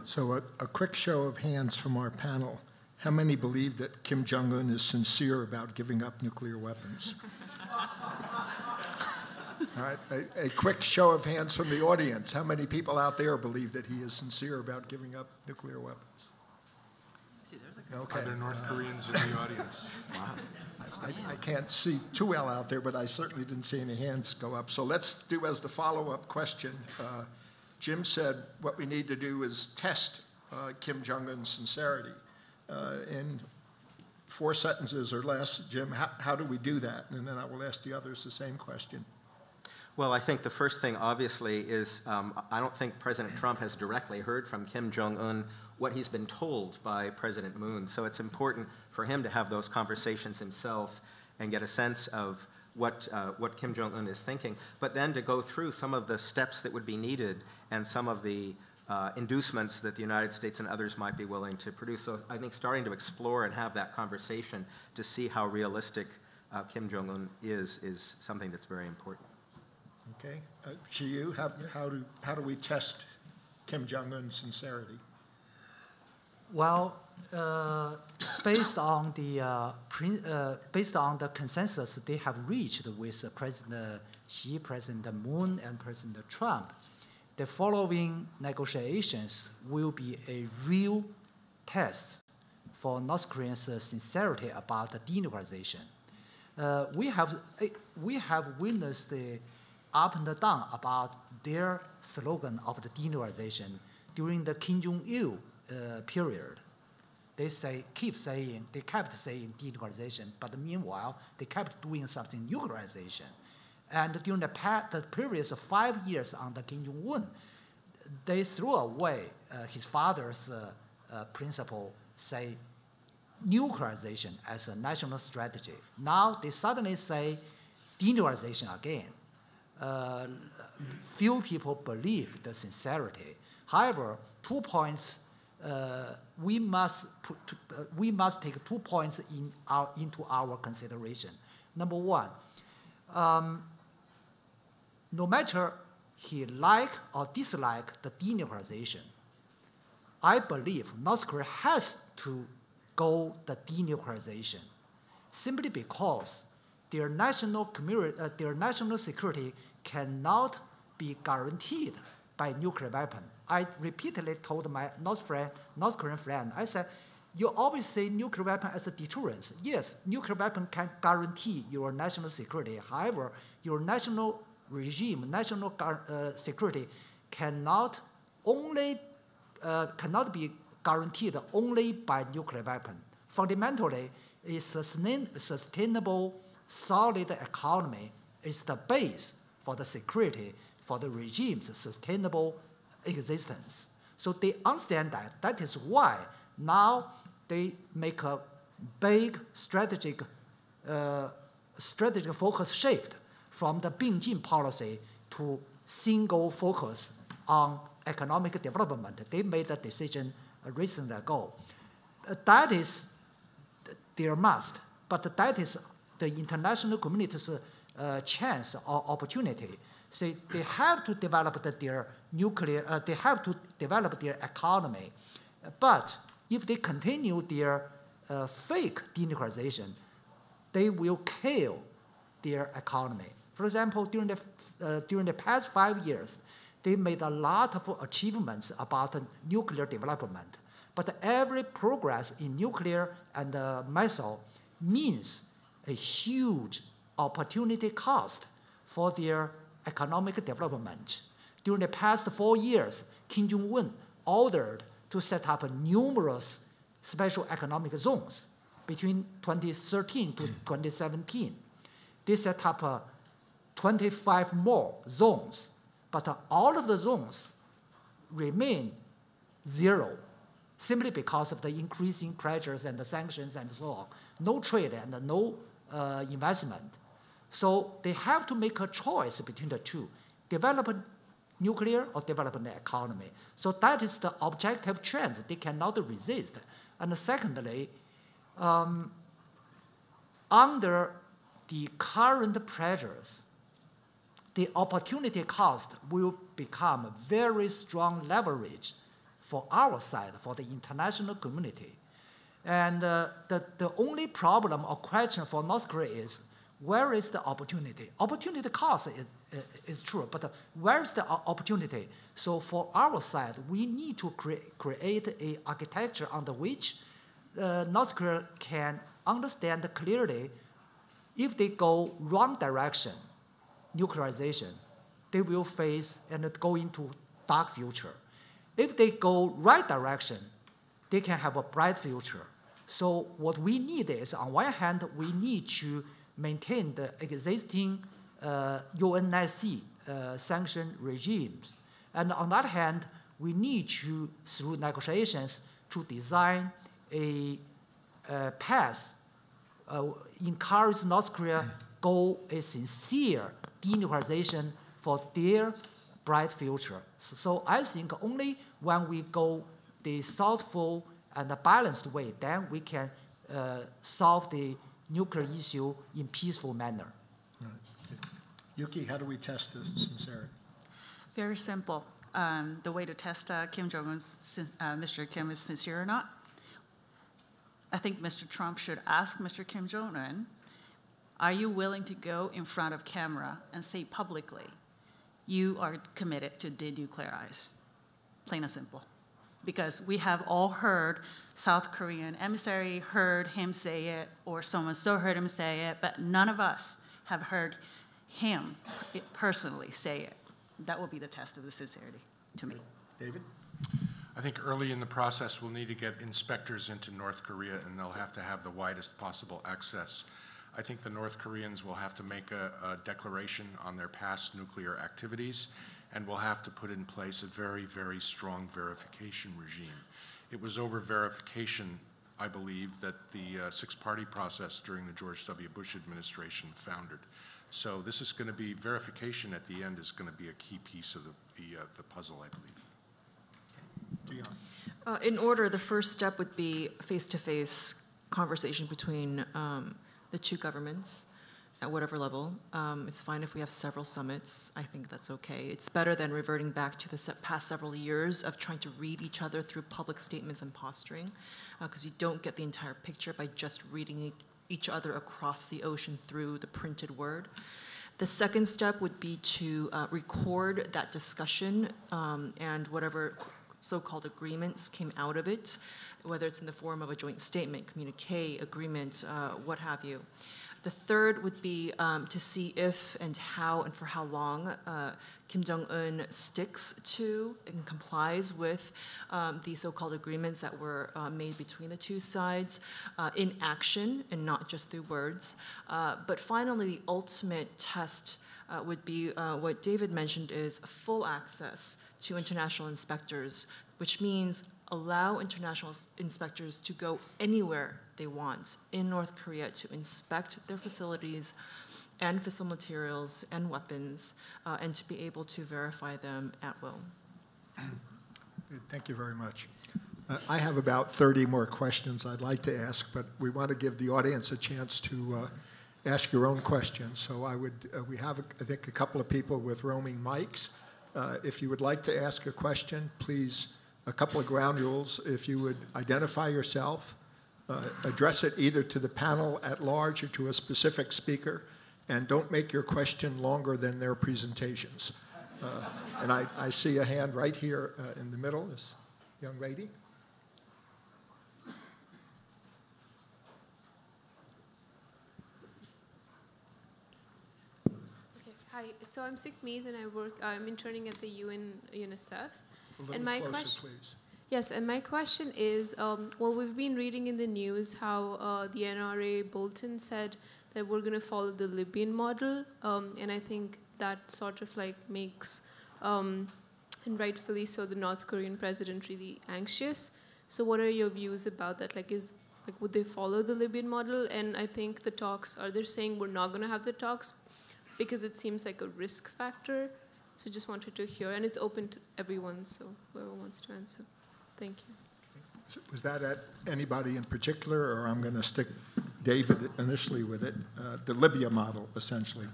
So a quick show of hands from our panel. How many believe that Kim Jong-un is sincere about giving up nuclear weapons? All right, a quick show of hands from the audience. How many people out there believe that he is sincere about giving up nuclear weapons? Okay. Are there North Koreans in the audience? Wow. I can't see too well out there, but I certainly didn't see any hands go up. So let's do as the follow-up question. Jim said what we need to do is test Kim Jong-un's sincerity. In 4 sentences or less, Jim, how do we do that? And then I will ask the others the same question. Well, I think the first thing, obviously, is I don't think President Trump has directly heard from Kim Jong-un what he's been told by President Moon. So it's important for him to have those conversations himself and get a sense of what Kim Jong-un is thinking, but then to go through some of the steps that would be needed and some of the inducements that the United States and others might be willing to produce. So I think starting to explore and have that conversation to see how realistic Kim Jong-un is something that's very important. Okay. Xiyu, how do we test Kim Jong-un's sincerity? Well, based on the consensus they have reached with President Xi, President Moon, and President Trump, the following negotiations will be a real test for North Koreans' sincerity about the denuclearization. We have witnessed the up and down about their slogan of the denuclearization during the Kim Jong-il period. They kept saying denuclearization, but meanwhile, they kept doing something nuclearization. And during the previous 5 years under Kim Jong-un, they threw away his father's principle, say, nuclearization as a national strategy. Now they suddenly say denuclearization again. Few people believe the sincerity. However, 2 points, we must take 2 points into our consideration. Number one, no matter he like or dislike the denuclearization, I believe North Korea has to go the denuclearization simply because their national security cannot be guaranteed by nuclear weapon. I repeatedly told my North Korean friend, I said, you always say nuclear weapon as a deterrence. Yes, nuclear weapon can guarantee your national security. However, your national regime, national security cannot be guaranteed only by nuclear weapon. Fundamentally, a sustainable, solid economy is the base for the security, for the regime's sustainable existence. So they understand that. That is why now they make a big strategic focus shift from the Bingjin policy to single focus on economic development. They made a decision recently ago. That is their must, but that is the international community's chance or opportunity. So they have to develop their nuclear, they have to develop their economy. But if they continue their fake denuclearization, they will kill their economy. For example, during the past 5 years, they made a lot of achievements about nuclear development. But every progress in nuclear and missile means a huge opportunity cost for their economic development. During the past 4 years, Kim Jong-un ordered to set up numerous special economic zones between 2013 to 2017. They set up 25 more zones, but all of the zones remain zero, simply because of the increasing pressures and the sanctions and so on. No trade and no investment. So they have to make a choice between the two, develop nuclear or develop the economy. So that is the objective trend they cannot resist. And secondly, under the current pressures, the opportunity cost will become a very strong leverage for our side, for the international community. And the only problem or question for North Korea is, where is the opportunity? Opportunity cost is true, but where is the opportunity? So for our side, we need to create an architecture under which North Korea can understand clearly if they go wrong direction, nuclearization, they will face and go into dark future. If they go right direction, they can have a bright future. So what we need is, on one hand, we need to maintain the existing UNSC sanction regimes. And on that hand, we need to, through negotiations, to design a path, encourage North Korea go a sincere denuclearization for their bright future. So I think only when we go the thoughtful and the balanced way, then we can solve the nuclear issue in peaceful manner. Right. Yuki, how do we test this sincerity? Very simple. The way to test Kim Jong-un's, Mr. Kim is sincere or not, I think Mr. Trump should ask Mr. Kim Jong-un, are you willing to go in front of camera and say publicly, you are committed to denuclearize? Plain and simple. Because we have all heard South Korean emissary heard him say it, or someone so heard him say it, but none of us have heard him personally say it. That will be the test of the sincerity to me. David? I think early in the process, we'll need to get inspectors into North Korea, and they'll have to have the widest possible access. I think the North Koreans will have to make a declaration on their past nuclear activities, and will have to put in place a very, very strong verification regime. It was over verification, I believe, that the six-party process during the George W. Bush administration foundered. So this is going to be, verification at the end is going to be a key piece of the puzzle, I believe. In order, the first step would be face-to-face conversation between the two governments at whatever level. It's fine if we have several summits. I think that's okay. It's better than reverting back to the past several years of trying to read each other through public statements and posturing, because you don't get the entire picture by just reading each other across the ocean through the printed word. The second step would be to record that discussion and whatever so-called agreements came out of it, whether it's in the form of a joint statement, communique, agreement, what have you. The third would be to see if and how and for how long Kim Jong-un sticks to and complies with the so-called agreements that were made between the two sides in action and not just through words. But finally, the ultimate test would be what David mentioned, is full access to international inspectors, which means allow international inspectors to go anywhere they want in North Korea to inspect their facilities and fissile materials and weapons, and to be able to verify them at will. Thank you very much. I have about 30 more questions I'd like to ask, but we want to give the audience a chance to ask your own questions. So we have, I think, a couple of people with roaming mics. If you would like to ask a question, please, a couple of ground rules. If you would identify yourself, address it either to the panel at large or to a specific speaker, and don't make your question longer than their presentations. And I see a hand right here in the middle, this young lady. Hi, so I'm Sikmeet and I'm interning at the UN UNICEF. A little closer, please. Yes, and my question is, well, we've been reading in the news how the NRA Bolton said that we're going to follow the Libyan model, and I think that sort of like makes, and rightfully so, the North Korean president really anxious. So what are your views about that? Would they follow the Libyan model? And I think the talks, they're saying we're not going to have the talks because it seems like a risk factor. So just wanted to hear, and it's open to everyone, so whoever wants to answer. Thank you. Was that at anybody in particular, or I'm going to stick David initially with it, the Libya model, essentially?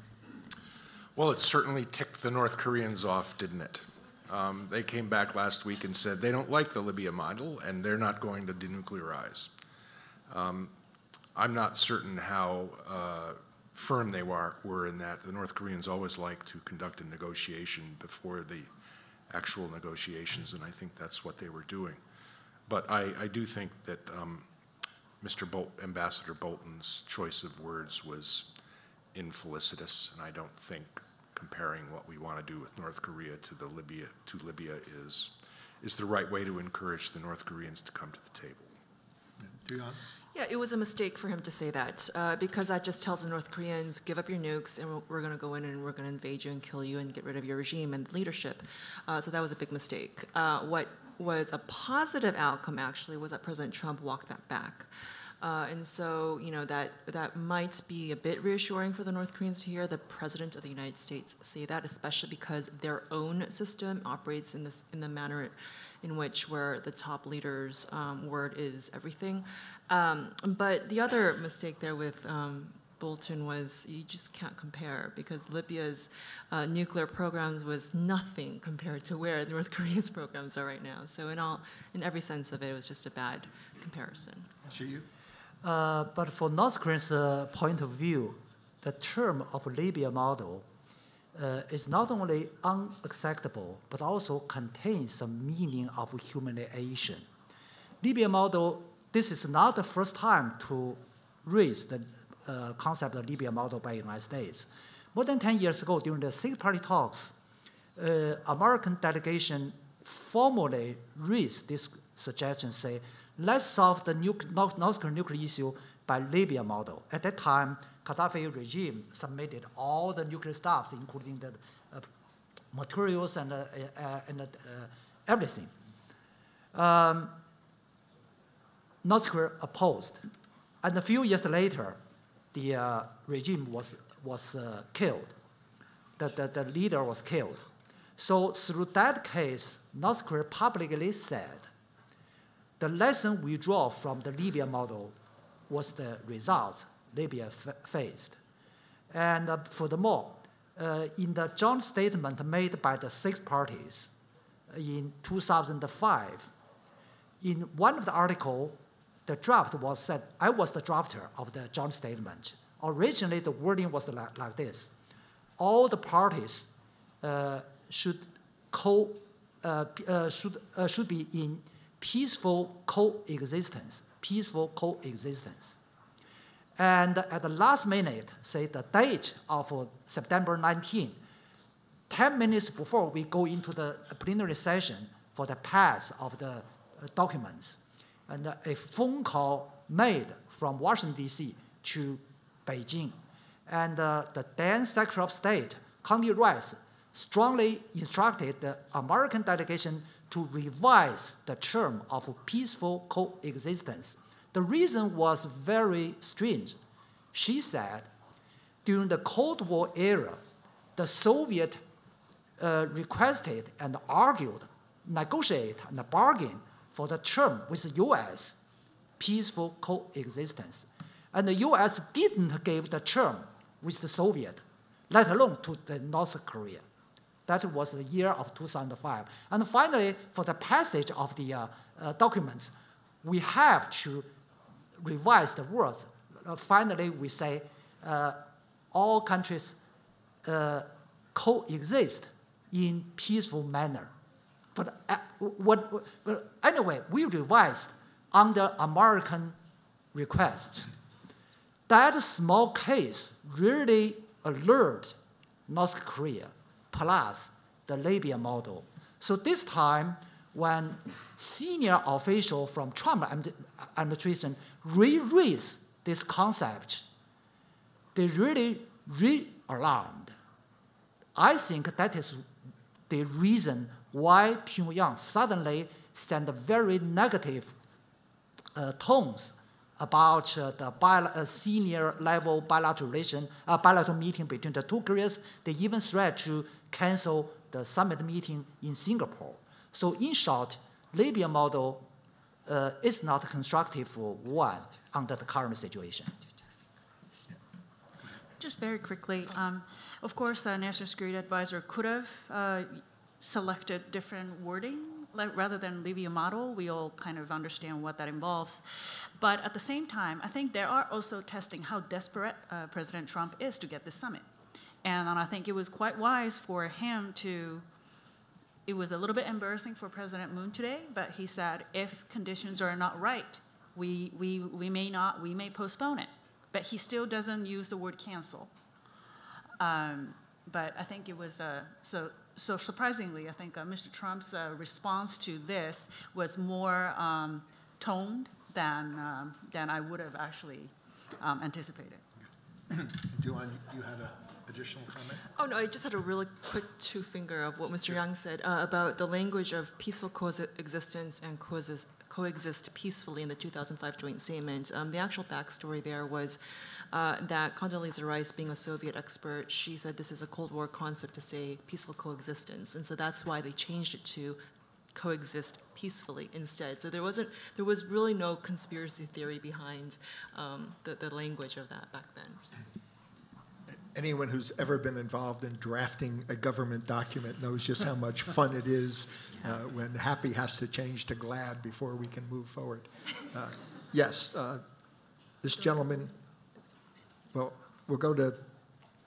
Well, it certainly ticked the North Koreans off, didn't it? They came back last week and said they don't like the Libya model, and they're not going to denuclearize. I'm not certain how firm they were in that. The North Koreans always like to conduct a negotiation before the actual negotiations, and I think that's what they were doing. But I do think that Ambassador Bolton's choice of words was infelicitous, and I don't think comparing what we want to do with North Korea to Libya is the right way to encourage the North Koreans to come to the table. Dion? Yeah, it was a mistake for him to say that, because that just tells the North Koreans, give up your nukes and we're going to go in and we're going to invade you and kill you and get rid of your regime and leadership. So that was a big mistake. What was a positive outcome, actually, was that President Trump walked that back. And so, that might be a bit reassuring for the North Koreans to hear the President of the United States say that, especially because their own system operates in the manner in which where the top leader's word is everything. But the other mistake there with Bolton was you just can't compare, because Libya's nuclear programs was nothing compared to where North Korea's programs are right now. So in every sense of it, it was just a bad comparison. But for North Korea's point of view, the term of Libya model is not only unacceptable, but also contains some meaning of humiliation. Libya model, this is not the first time to raise the concept of Libya model by the United States. More than 10 years ago, during the six-party talks, American delegation formally raised this suggestion, say, let's solve the North Korean nuclear issue by Libya model. At that time, Gaddafi regime submitted all the nuclear stuff, including the materials and everything. North Korea opposed. And a few years later, the regime was killed. The leader was killed. So through that case, North Korea publicly said, the lesson we draw from the Libya model was the results Libya faced. And furthermore, in the joint statement made by the six parties in 2005, in one of the articles, the draft was said, I was the drafter of the joint statement. Originally, the wording was like this. All the parties should be in peaceful coexistence, And at the last minute, say the date of September 19, 10 minutes before we go into the plenary session for the pass of the documents, and a phone call made from Washington, D.C. to Beijing. And the then Secretary of State, Condoleezza Rice, strongly instructed the American delegation to revise the term of peaceful coexistence. The reason was very strange. She said, during the Cold War era, the Soviet requested and argued, negotiated and bargained for the term with the U.S., peaceful coexistence. And the U.S. didn't give the term with the Soviet, let alone to the North Korea. That was the year of 2005. And finally, for the passage of the documents, we have to revise the words. Finally, we say all countries coexist in peaceful manner. But anyway, we revised under American request. That small case really alerted North Korea, plus the Libya model. So this time, when senior officials from Trump administration re-raised this concept, they really re-alarmed. I think that is the reason why Pyongyang suddenly sent very negative tones about the senior level bilateral meeting between the two Koreas. They even threatened to cancel the summit meeting in Singapore. So in short, Libya model is not a constructive one under the current situation. Just very quickly, of course, the National Security Advisor could have selected different wording, rather than Libya model. We all kind of understand what that involves. But at the same time, I think they are also testing how desperate President Trump is to get this summit. And I think it was quite wise for him to, it was a little bit embarrassing for President Moon today, but he said, if conditions are not right, we may postpone it. But he still doesn't use the word cancel. But I think it was, so surprisingly, I think Mr. Trump's response to this was more toned than I would have actually anticipated. You had an additional comment? Oh, no, I just had a really quick two-finger of what Mr. Yang said about the language of peaceful coexistence and coexist peacefully in the 2005 joint statement. The actual backstory there was that Condoleezza Rice, being a Soviet expert, she said this is a Cold War concept to say peaceful coexistence, and so that's why they changed it to coexist peacefully instead. So there was really no conspiracy theory behind the language of that back then. Anyone who's ever been involved in drafting a government document knows just how much fun it is when happy has to change to glad before we can move forward. Yes. This gentleman, well, we'll go to,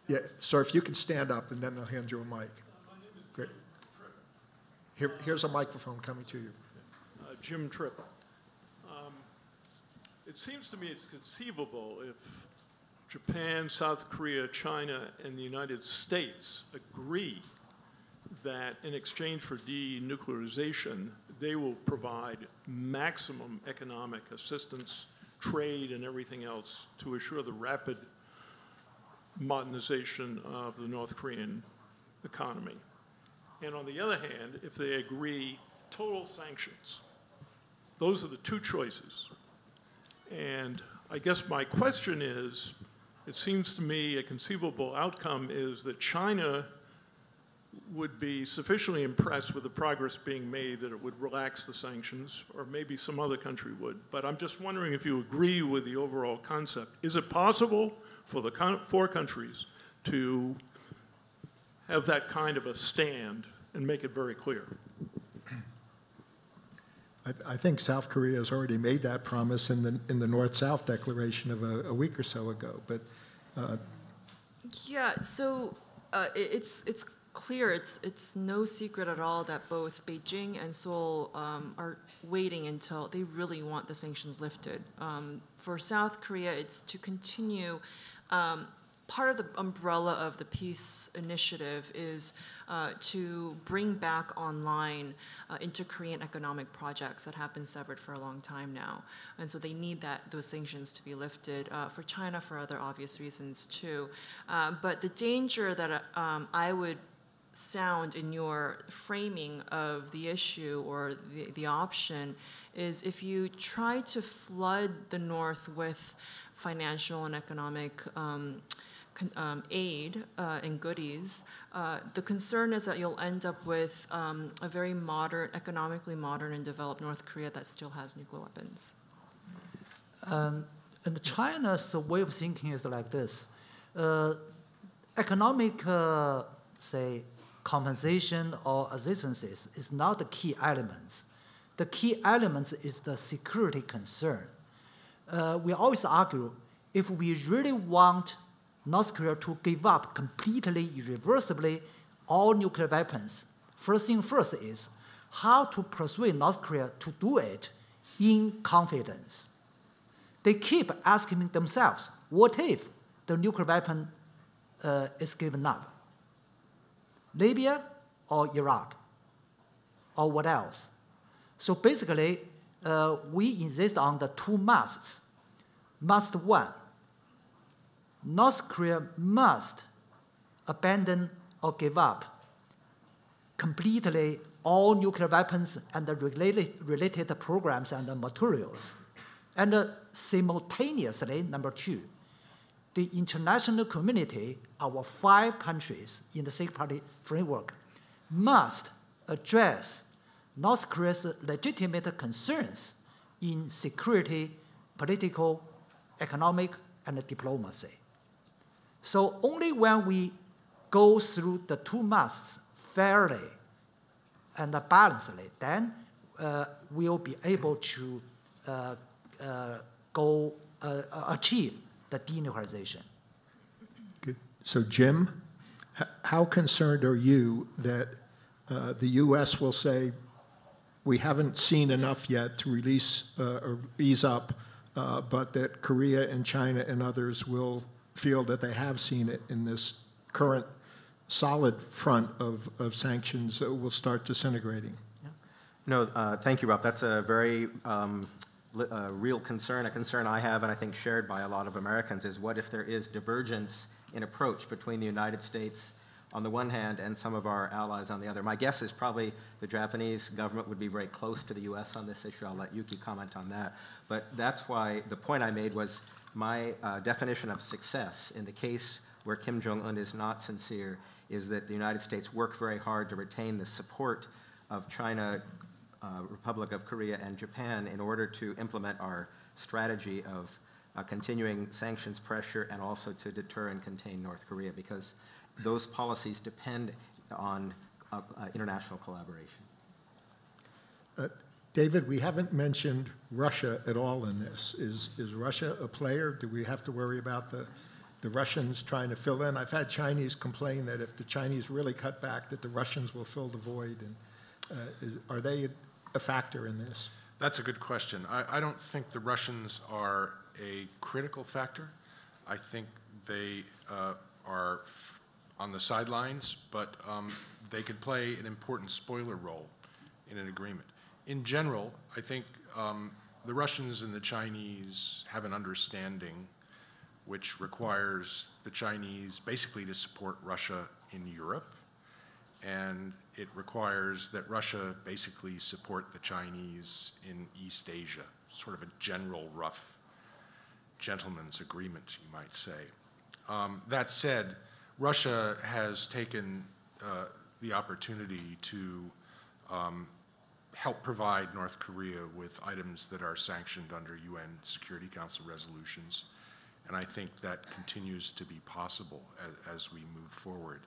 yeah, sir, if you can stand up, and then they'll hand you a mic. Great. Here's a microphone coming to you. Jim Tripp. It seems to me it's conceivable if Japan, South Korea, China, and the United States agree that in exchange for denuclearization, they will provide maximum economic assistance, trade, and everything else to assure the rapid modernization of the North Korean economy. And on the other hand, if they agree total sanctions, those are the two choices. And I guess my question is, it seems to me a conceivable outcome is that China would be sufficiently impressed with the progress being made that it would relax the sanctions, or maybe some other country would. But I'm just wondering if you agree with the overall concept. Is it possible for the four countries to have that kind of a stand and make it very clear? I think South Korea has already made that promise in the North-South Declaration of a week or so ago. But yeah, so it's clear, it's no secret at all that both Beijing and Seoul are waiting until they really want the sanctions lifted. For South Korea, it's to continue. Part of the umbrella of the peace initiative is to bring back online inter-Korean economic projects that have been severed for a long time now. And so they need those sanctions to be lifted. For China, for other obvious reasons too. But the danger that I would sound in your framing of the issue or the option is if you try to flood the North with financial and economic aid and goodies, the concern is that you'll end up with a very modern, economically modern and developed North Korea that still has nuclear weapons. And China's way of thinking is like this. Economic, say, compensation or assistances is not the key elements. The key elements is the security concern. We always argue, if we really want North Korea to give up completely, irreversibly all nuclear weapons, first thing first is how to persuade North Korea to do it in confidence. They keep asking themselves, what if the nuclear weapon is given up? Libya or Iraq? Or what else? So basically, we insist on the two musts. Must one, North Korea must abandon or give up completely all nuclear weapons and the related programs and the materials. And simultaneously, number two, the international community, our 5 countries in the six-party framework, must address North Korea's legitimate concerns in security, political, economic, and diplomacy. So only when we go through the two musts fairly and balancedly, then we'll be able to achieve the denuclearization. Good. So Jim, how concerned are you that the U.S. will say, we haven't seen enough yet to release or ease up, but that Korea and China and others will feel that they have seen it in this current solid front of sanctions will start disintegrating? Yeah. No, thank you, Rob. That's a very real concern, a concern I have and I think shared by a lot of Americans, is what if there is divergence in approach between the United States on the one hand and some of our allies on the other. My guess is probably the Japanese government would be very close to the U.S. on this issue. I'll let Yuki comment on that. But that's why the point I made was my definition of success in the case where Kim Jong-un is not sincere is that the United States worked very hard to retain the support of China, Republic of Korea, and Japan in order to implement our strategy of continuing sanctions pressure and also to deter and contain North Korea, because those policies depend on international collaboration. David, we haven't mentioned Russia at all in this. Is Russia a player? Do we have to worry about the Russians trying to fill in? I've had Chinese complain that if the Chinese really cut back, that the Russians will fill the void. And are they a factor in this? That's a good question. I don't think the Russians are a critical factor. I think they are on the sidelines, but they could play an important spoiler role in an agreement. In general, I think the Russians and the Chinese have an understanding which requires the Chinese basically to support Russia in Europe, and it requires that Russia basically support the Chinese in East Asia, sort of a general rough gentleman's agreement, you might say. That said, Russia has taken the opportunity to help provide North Korea with items that are sanctioned under UN Security Council resolutions, and I think that continues to be possible as we move forward.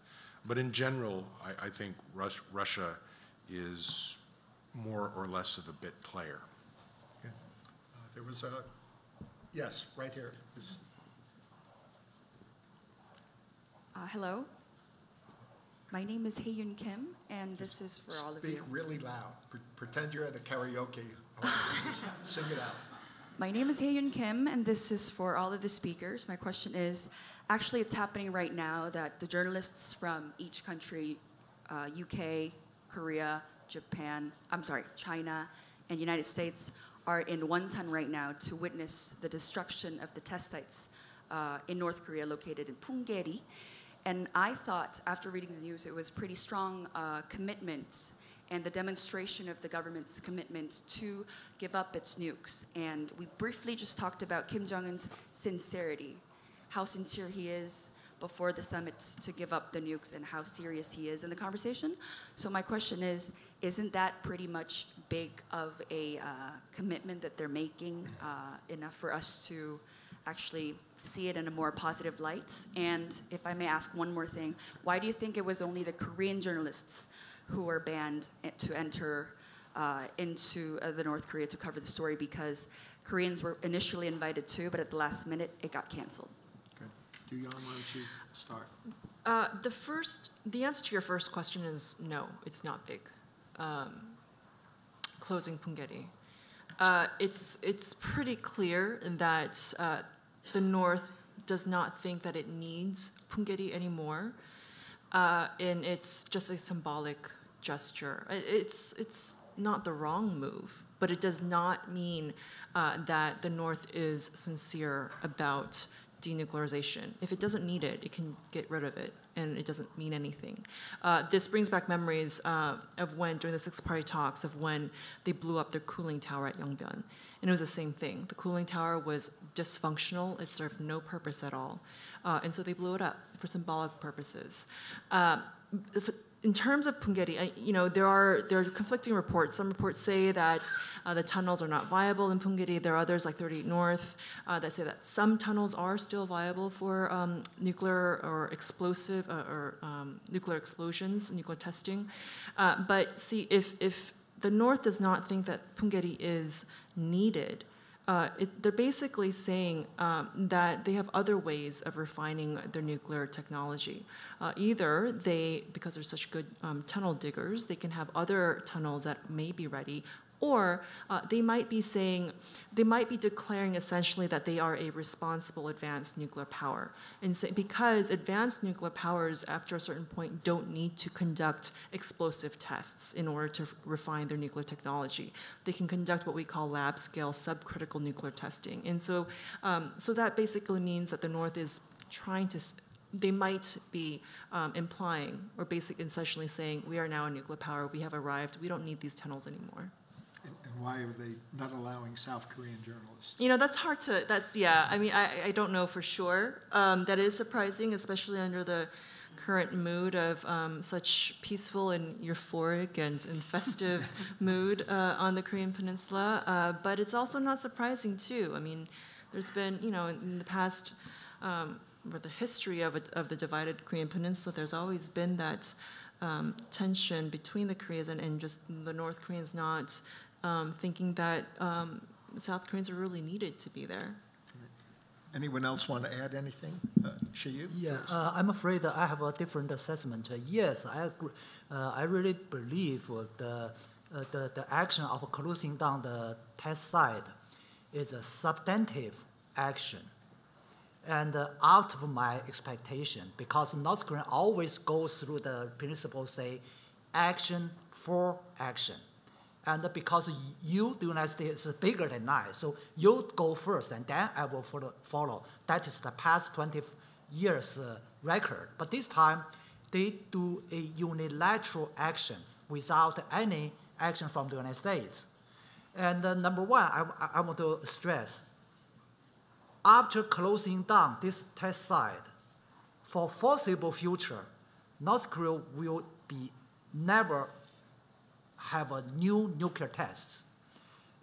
But in general, I think Russia is more or less of a bit player. Okay. There was a, yes, right here. Hello. My name is Hae-Yun Kim, and this is for all of you. Speak really loud. Pretend you're at a karaoke. Just sing it out. My name is Hae-Yun Kim, and this is for all of the speakers. My question is, actually it's happening right now that the journalists from each country, UK, Korea, China, and United States are in Wonsan right now to witness the destruction of the test sites in North Korea located in Punggye-ri. And I thought, after reading the news, it was pretty strong commitment and the demonstration of the government's commitment to give up its nukes. And we briefly just talked about Kim Jong-un's sincerity, how sincere he is before the summit to give up the nukes and how serious he is in the conversation. So my question is, isn't that pretty much big of a commitment that they're making, enough for us to actually see it in a more positive light? And if I may ask one more thing, why do you think it was only the Korean journalists who were banned to enter into the North Korea to cover the story? Because Koreans were initially invited too, but at the last minute, it got canceled. Good. Dooyeon, why don't you start? The answer to your first question is no, it's not big. Closing Punggye-ri. It's pretty clear that the North does not think that it needs Punggye-ri anymore, and it's just a symbolic gesture. It's not the wrong move, but it does not mean that the North is sincere about denuclearization. If it doesn't need it, it can get rid of it, and it doesn't mean anything. This brings back memories of when, during the six-party talks, of when they blew up their cooling tower at Yongbyon. And it was the same thing. The cooling tower was dysfunctional. It served no purpose at all. And so they blew it up for symbolic purposes. In terms of Punggye-ri, there are conflicting reports. Some reports say that the tunnels are not viable in Punggye-ri. There are others, like 38 North, that say that some tunnels are still viable for nuclear or explosive nuclear explosions, nuclear testing. But see, if the North does not think that Punggye-ri is needed, they're basically saying that they have other ways of refining their nuclear technology. Either they, because they're such good tunnel diggers, they can have other tunnels that may be ready, or they might be declaring essentially that they are a responsible advanced nuclear power. And because advanced nuclear powers, after a certain point, don't need to conduct explosive tests in order to refine their nuclear technology. They can conduct what we call lab-scale subcritical nuclear testing. And so that basically means that the North is trying to, they might be implying or essentially saying, we are now a nuclear power, we have arrived, we don't need these tunnels anymore. And why are they not allowing South Korean journalists? That's hard to, I don't know for sure. That is surprising, especially under the current mood of such peaceful and euphoric and festive mood on the Korean Peninsula. But it's also not surprising, too. There's been, in the past, or the history of the divided Korean Peninsula, there's always been that tension between the Koreans and just the North Koreans not thinking that South Koreans are really needed to be there. Anyone else want to add anything? Shiyu? Yeah, I'm afraid that I have a different assessment. Yes, I agree. I really believe the action of closing down the test site is a substantive action. And out of my expectation, because North Korea always goes through the principle, say, action for action. And because you, the United States, is bigger than I, so you go first, and then I will follow. That is the past 20 years record. But this time, they do a unilateral action without any action from the United States. And number one, I want to stress, after closing down this test site, for foreseeable future, North Korea will be never have a new nuclear tests.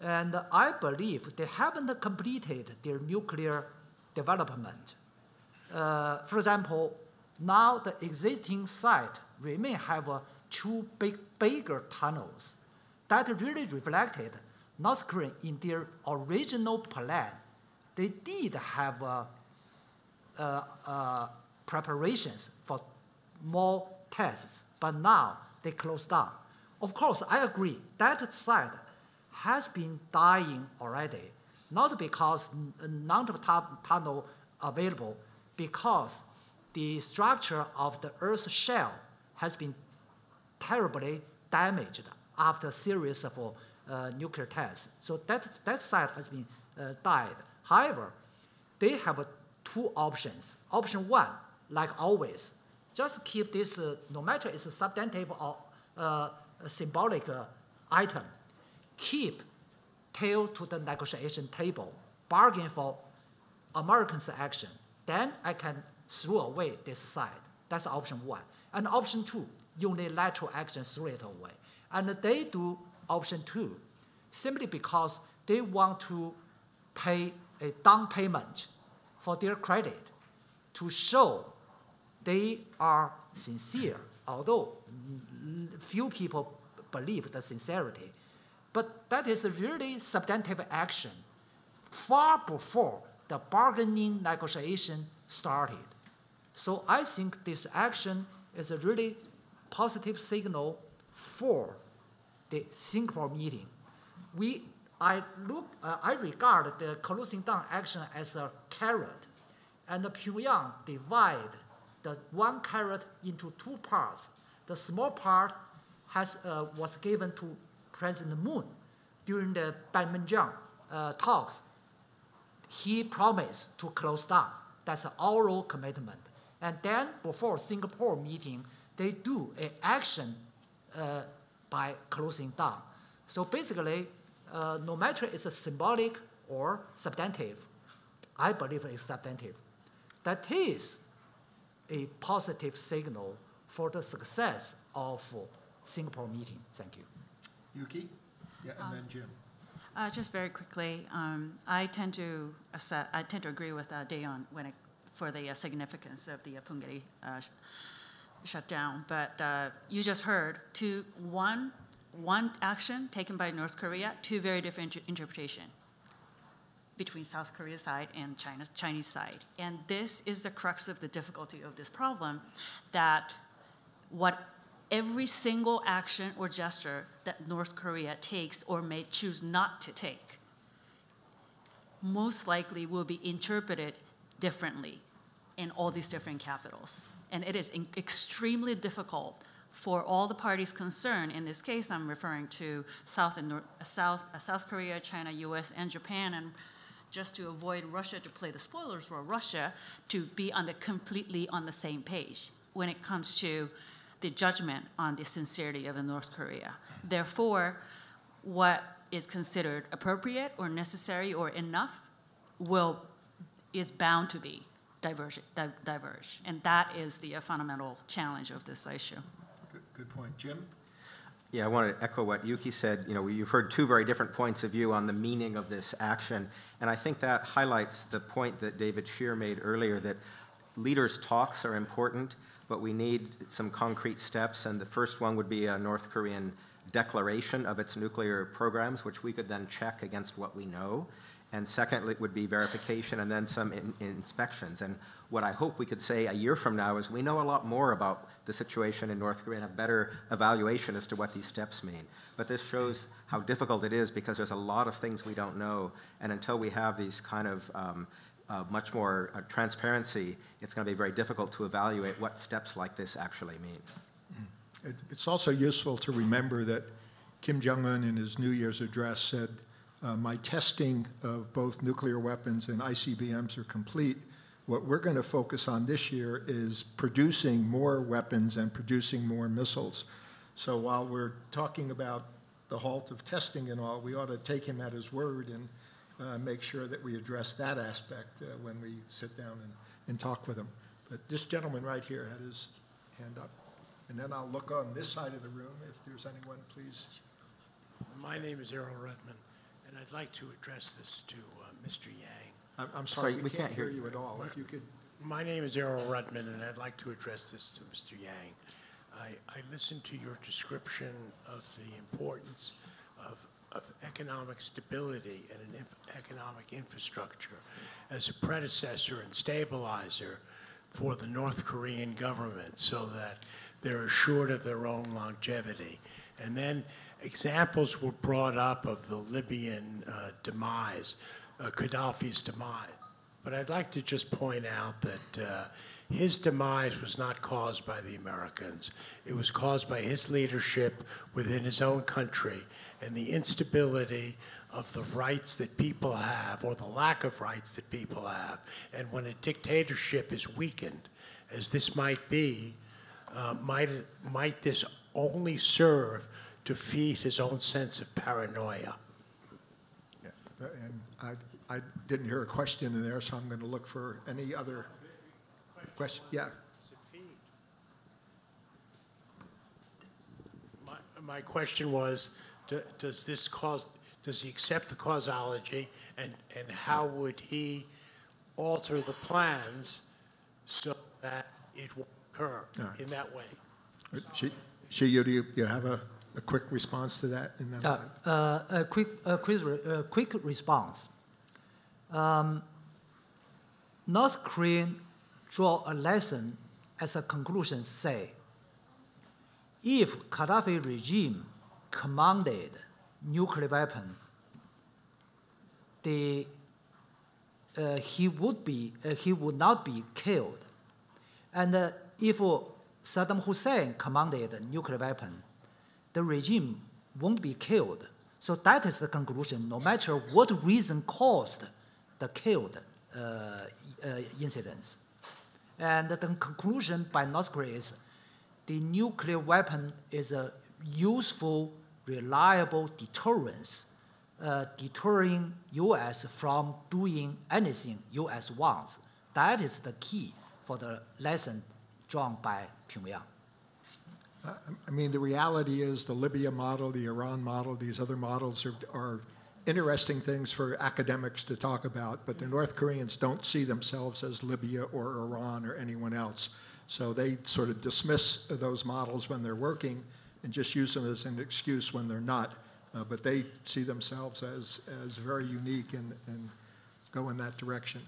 And I believe they haven't completed their nuclear development. For example, now the existing site remain have two bigger tunnels. That really reflected North Korea in their original plan. They did have preparations for more tests, but now they closed down. Of course, I agree, that site has been dying already, not because none of the tunnel available, because the structure of the Earth's shell has been terribly damaged after a series of nuclear tests. So that site has been died. However, they have two options. Option one, like always, just keep this, no matter it's a substantive or a symbolic item, keep tail to the negotiation table, bargain for Americans' action. Then I can throw away this side. That's option one. And option two, unilateral action, throw it away. And they do option two simply because they want to pay a down payment for their credit to show they are sincere, although few people believe the sincerity. But that is really substantive action far before the bargaining negotiation started. So I think this action is a really positive signal for the Singapore meeting. I regard the closing down action as a carrot, and Pyongyang divide the one carrot into two parts. The small part was given to President Moon during the Panmunjom talks. He promised to close down. That's an oral commitment. And then before Singapore meeting, they do an action by closing down. So basically, no matter it's a symbolic or substantive, I believe it's substantive. That is a positive signal for the success of Singapore meeting. Thank you. Yuki? Yeah, and then Jim. Just very quickly, I tend to agree with Dayon for the significance of the Punggye shutdown. But you just heard one action taken by North Korea, two very different interpretations between South Korea's side and Chinese side. And this is the crux of the difficulty of this problem, that every single action or gesture that North Korea takes or may choose not to take most likely will be interpreted differently in all these different capitals. And it is extremely difficult for all the parties concerned. In this case, I'm referring to South Korea, China, US, and Japan, and just to avoid Russia to play the spoilers for Russia, to be completely on the same page when it comes to the judgment on the sincerity of North Korea. Therefore, what is considered appropriate or necessary or enough is bound to be diverge. And that is the fundamental challenge of this issue. Good point. Jim? Yeah, I want to echo what Yuki said. You've heard two very different points of view on the meaning of this action, and I think that highlights the point that David Scheer made earlier, that leaders' talks are important, but we need some concrete steps, and the first one would be a North Korean declaration of its nuclear programs, which we could then check against what we know. And secondly, it would be verification and then some inspections. And what I hope we could say a year from now is we know a lot more about the situation in North Korea and have better evaluation as to what these steps mean. But this shows how difficult it is because there's a lot of things we don't know. And until we have these kind of much more transparency, it's going to be very difficult to evaluate what steps like this actually mean. It's also useful to remember that Kim Jong-un in his New Year's address said, my testing of both nuclear weapons and ICBMs are complete. What we're going to focus on this year is producing more weapons and producing more missiles. So while we're talking about the halt of testing and all, we ought to take him at his word and make sure that we address that aspect when we sit down and talk with him. But this gentleman right here had his hand up. And then I'll look on this side of the room if there's anyone, please. My name is Errol Rudman, and I'd like to address this to Mr. Yang. I'm sorry, we can't hear you at all. If you could. My name is Errol Rudman, and I'd like to address this to Mr. Yang. I listened to your description of the importance of economic stability and an economic infrastructure as a predecessor and stabilizer for the North Korean government so that they're assured of their own longevity. And then examples were brought up of the Libyan demise, Gaddafi's demise. But I'd like to just point out that his demise was not caused by the Americans. It was caused by his leadership within his own country and the instability of the rights that people have, or the lack of rights that people have. And when a dictatorship is weakened, as this might be, might this only serve to feed his own sense of paranoia? Yeah. And I didn't hear a question in there, so I'm going to look for any other question. Yeah. My question was, does he accept the causality, and how would he alter the plans so that it will occur in that way? Shiyu, do you have a quick response to that? A quick response. North Korean draw a lesson as a conclusion, say, if Gaddafi regime commanded nuclear weapon, he would not be killed. And if Saddam Hussein commanded nuclear weapon, the regime won't be killed. So that is the conclusion, no matter what reason caused the killed incidents. And the conclusion by North Korea is the nuclear weapon is a useful, reliable deterrence, deterring U.S. from doing anything U.S. wants. That is the key for the lesson drawn by Pyongyang. I mean, the reality is the Libya model, the Iran model, these other models are interesting things for academics to talk about, but the North Koreans don't see themselves as Libya or Iran or anyone else. So they sort of dismiss those models when they're working and just use them as an excuse when they're not. But they see themselves as very unique and go in that direction.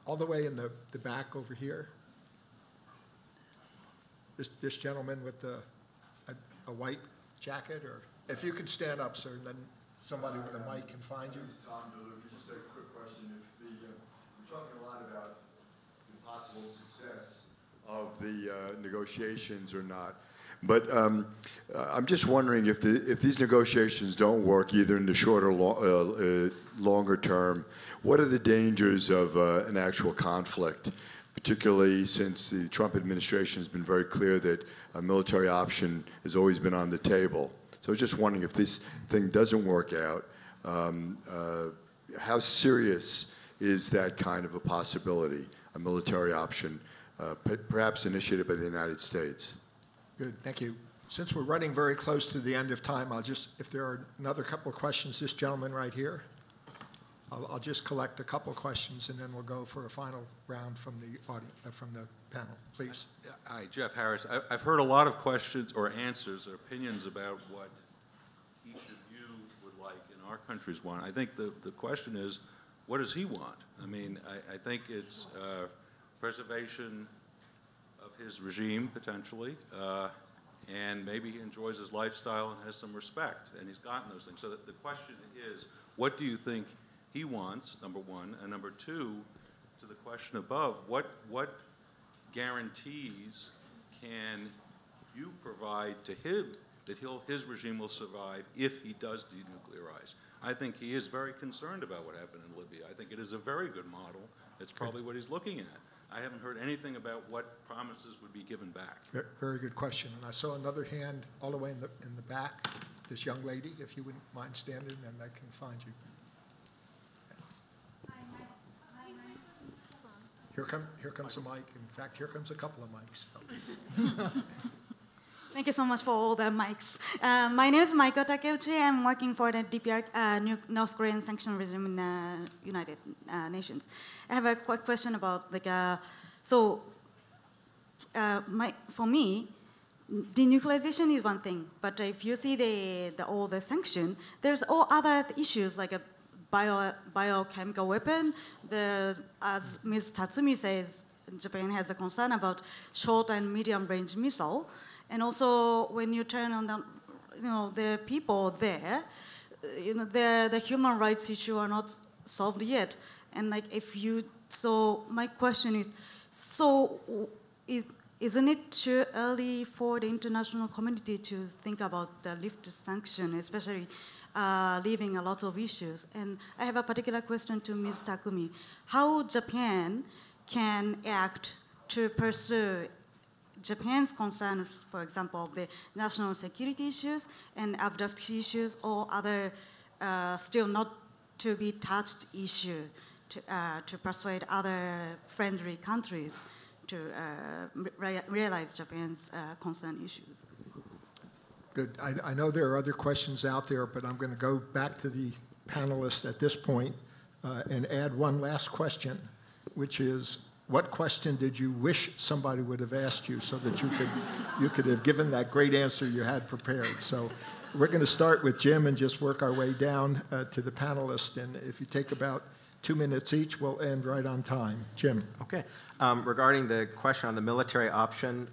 All the way in the back over here. This gentleman with a white jacket, or if you could stand up, sir, and then somebody with a mic can find you. Tom Miller, just a quick question. We're talking a lot about the possible success of the negotiations or not, but I'm just wondering if these negotiations don't work, either in the short or longer term, what are the dangers of an actual conflict? Particularly since the Trump administration has been very clear that a military option has always been on the table. So I was just wondering if this thing doesn't work out, how serious is that kind of a possibility, a military option, perhaps initiated by the United States? Good, thank you. Since we're running very close to the end of time, if there are another couple of questions, this gentleman right here. I'll just collect a couple of questions, and then we'll go for a final round from the audience, from the panel. Please. Hi, Jeff Harris. I've heard a lot of questions or answers or opinions about what each of you would like and our countries want. I think the question is, what does he want? I mean, I think it's preservation of his regime, potentially, and maybe he enjoys his lifestyle and has some respect, and he's gotten those things. So the question is, what do you think he wants, number one, and number two, to the question above, what guarantees can you provide to him that his regime will survive if he does denuclearize? I think he is very concerned about what happened in Libya. I think it is a very good model. It's probably what he's looking at. I haven't heard anything about what promises would be given back. Very good question. And I saw another hand all the way in the back. This young lady, if you wouldn't mind standing, and I can find you. Here comes a mic. In fact, here comes a couple of mics. Thank you so much for all the mics. My name is Maiko Takeuchi. I'm working for the DPRK, North Korean sanction regime in the United Nations. I have a quick question about, for me, denuclearization is one thing, but if you see all the sanction, there's all other issues like a biochemical weapon. As Ms. Tatsumi says, Japan has a concern about short and medium range missile. And also, when you turn on the people there, the human rights issue are not solved yet. And so my question is, isn't it too early for the international community to think about the lift sanction, especially leaving a lot of issues? And I have a particular question to Ms. Takumi. How Japan can act to pursue Japan's concerns, for example, the national security issues and abduction issues or other still not to be touched issues to persuade other friendly countries to realize Japan's concern issues. Good. I know there are other questions out there, but I'm going to go back to the panelists at this point and add one last question, which is, what question did you wish somebody would have asked you so that you could have given that great answer you had prepared? So we're going to start with Jim and just work our way down to the panelists. And if you take about 2 minutes each, we'll end right on time. Jim. Okay. Regarding the question on the military option,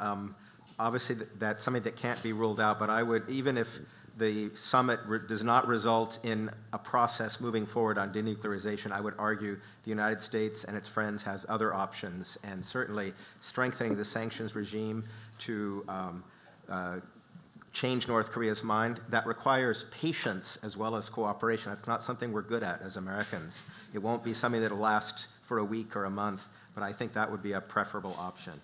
obviously that's something that can't be ruled out, but I would, even if the summit does not result in a process moving forward on denuclearization, I would argue the United States and its friends has other options, and certainly strengthening the sanctions regime to change North Korea's mind. That requires patience as well as cooperation. That's not something we're good at as Americans. It won't be something that will last for a week or a month, but I think that would be a preferable option.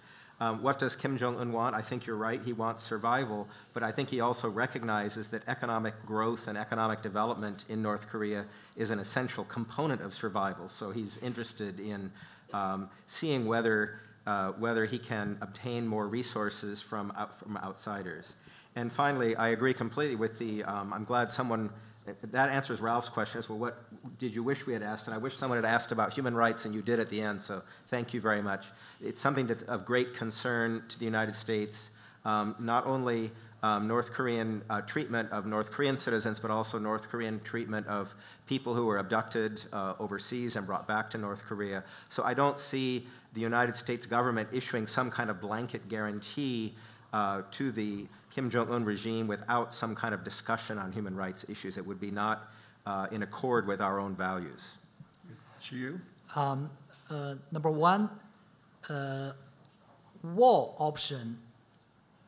What does Kim Jong-un want? I think you're right, he wants survival, but I think he also recognizes that economic growth and economic development in North Korea is an essential component of survival. So he's interested in seeing whether he can obtain more resources from outsiders. And finally, I agree completely with I'm glad someone, that answers Ralph's question as well, what did you wish we had asked? And I wish someone had asked about human rights, and you did at the end, so thank you very much. It's something that's of great concern to the United States, not only North Korean treatment of North Korean citizens, but also North Korean treatment of people who were abducted overseas and brought back to North Korea. So I don't see the United States government issuing some kind of blanket guarantee to the Kim Jong-un regime without some kind of discussion on human rights issues. It would be not in accord with our own values. Xiu? Number one, war option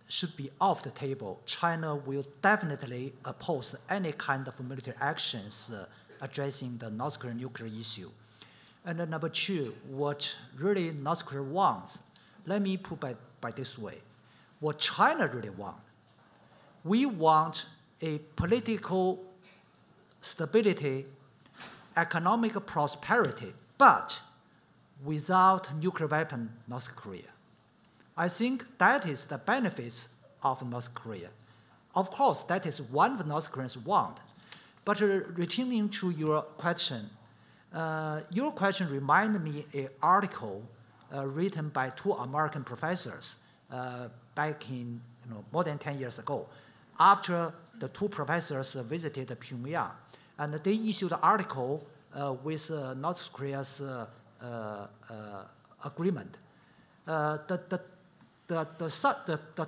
should be off the table. China will definitely oppose any kind of military actions addressing the North Korean nuclear issue. And then number two, what really North Korea wants, let me put by this way. What China really wants, we want a political stability, economic prosperity, but without nuclear weapon North Korea. I think that is the benefits of North Korea. Of course, that is one of North Koreans want. But returning to your question, Your question reminded me an article written by two American professors back in more than 10 years ago, after the two professors visited Pyongyang, and they issued an article with North Korea's agreement. The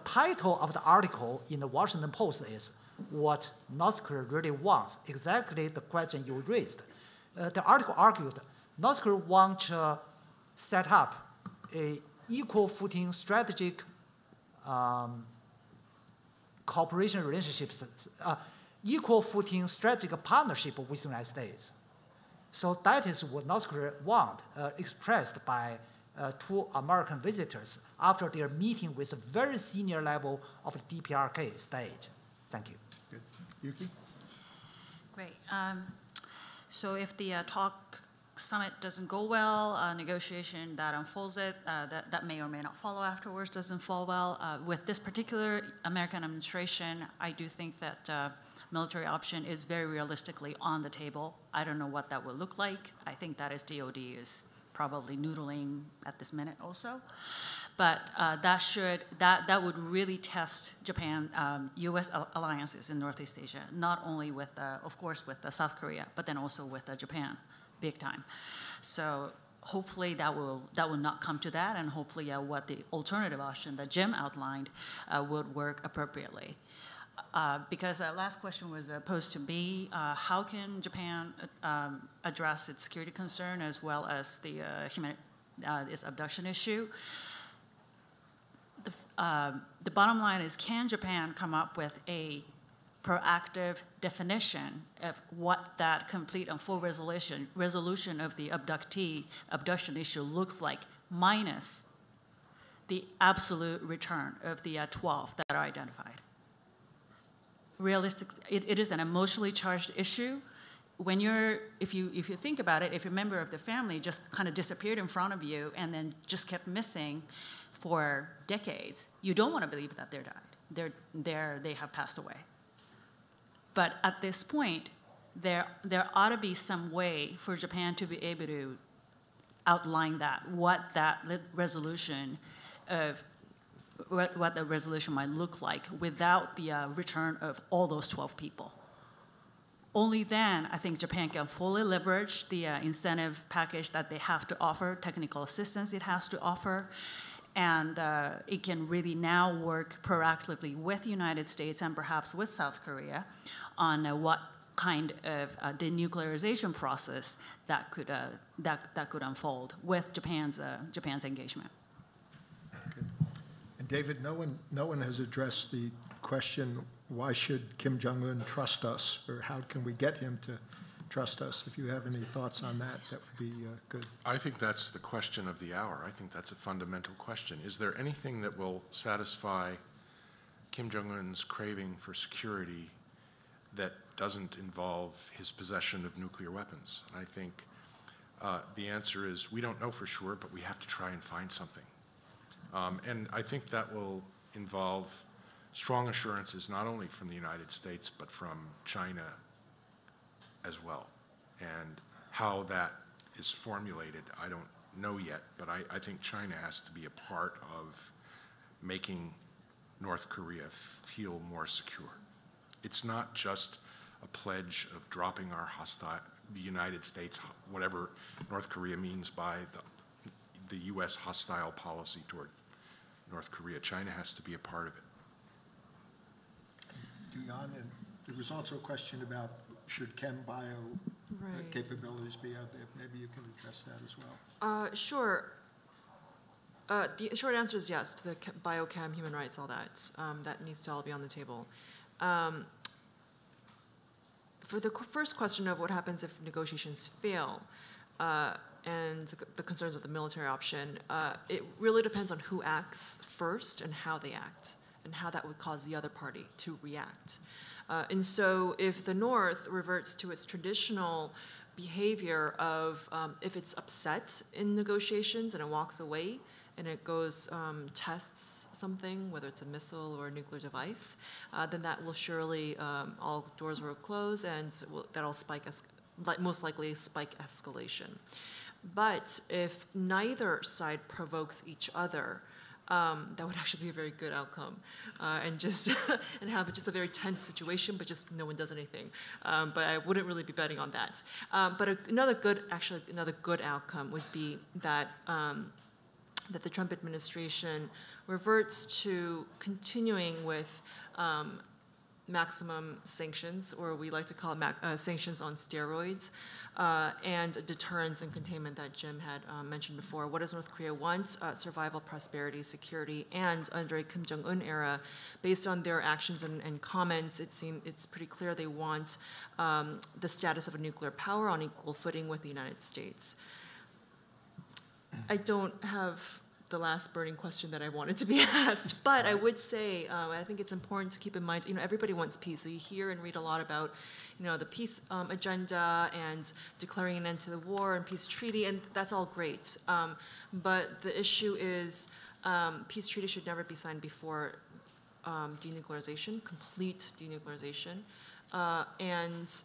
title of the article in the Washington Post is "What North Korea Really Wants," exactly the question you raised. The article argued North Korea wants to set up a equal footing strategic cooperation relationships, equal footing strategic partnership with the United States. So that is what North Korea wants, expressed by two American visitors after their meeting with a very senior level of the DPRK stage. Thank you. Good. Yuki? Great. So if the talk summit doesn't go well, negotiation that unfolds that may or may not follow afterwards doesn't fall well. With this particular American administration, I do think that military option is very realistically on the table. I don't know what that will look like. I think that is DOD is probably noodling at this minute also. But that would really test Japan, U.S. alliances in Northeast Asia, not only with, of course, with South Korea, but then also with Japan, big time. So hopefully that will not come to that, and hopefully what the alternative option that Jim outlined would work appropriately. Because last question was posed to me, how can Japan address its security concern as well as the its abduction issue? The bottom line is, can Japan come up with a proactive definition of what that complete and full resolution of the abduction issue looks like, minus the absolute return of the 12 that are identified? Realistically, it is an emotionally charged issue. When if you think about it, if a member of the family just kind of disappeared in front of you and then just kept missing for decades, you don't want to believe that they're died. They have passed away. But at this point, there ought to be some way for Japan to be able to outline what the resolution might look like without the return of all those 12 people. Only then, I think Japan can fully leverage the incentive package that they have to offer, technical assistance it has to offer, and it can really now work proactively with the United States and perhaps with South Korea on what kind of denuclearization process that could unfold with Japan's engagement. Okay. And David, no one has addressed the question, why should Kim Jong-un trust us, or how can we get him to trust us? If you have any thoughts on that, that would be good. I think that's the question of the hour. I think that's a fundamental question. Is there anything that will satisfy Kim Jong-un's craving for security that doesn't involve his possession of nuclear weapons? And I think the answer is we don't know for sure, but we have to try and find something. And I think that will involve strong assurances not only from the United States, but from China as well. And how that is formulated, I don't know yet, but I think China has to be a part of making North Korea feel more secure. It's not just a pledge of dropping the United States, whatever North Korea means by the U.S. hostile policy toward North Korea. China has to be a part of it. Duyan, and there was also a question about should chem bio capabilities be out there. Maybe you can address that as well. Sure. The short answer is yes to the biochem, human rights, all that. That needs to all be on the table. For the first question of what happens if negotiations fail and the concerns of the military option, it really depends on who acts first and how they act, and how that would cause the other party to react. And so if the North reverts to its traditional behavior of if it's upset in negotiations and it walks away and it goes tests something, whether it's a missile or a nuclear device, then that will surely, all doors will close and that'll spike most likely spike escalation. But if neither side provokes each other, that would actually be a very good outcome, and just and have just a very tense situation, but just no one does anything. But I wouldn't really be betting on that. But another good outcome would be that that the Trump administration reverts to continuing with maximum sanctions, or we like to call it sanctions on steroids, and deterrence and containment that Jim had mentioned before. What does North Korea want? Survival, prosperity, security, and under a Kim Jong-un era, based on their actions and comments, it's pretty clear they want the status of a nuclear power on equal footing with the United States. I don't have the last burning question that I wanted to be asked, but I would say I think it's important to keep in mind, everybody wants peace. So you hear and read a lot about, the peace agenda and declaring an end to the war and peace treaty, and that's all great. But the issue is peace treaty should never be signed before denuclearization, complete denuclearization, and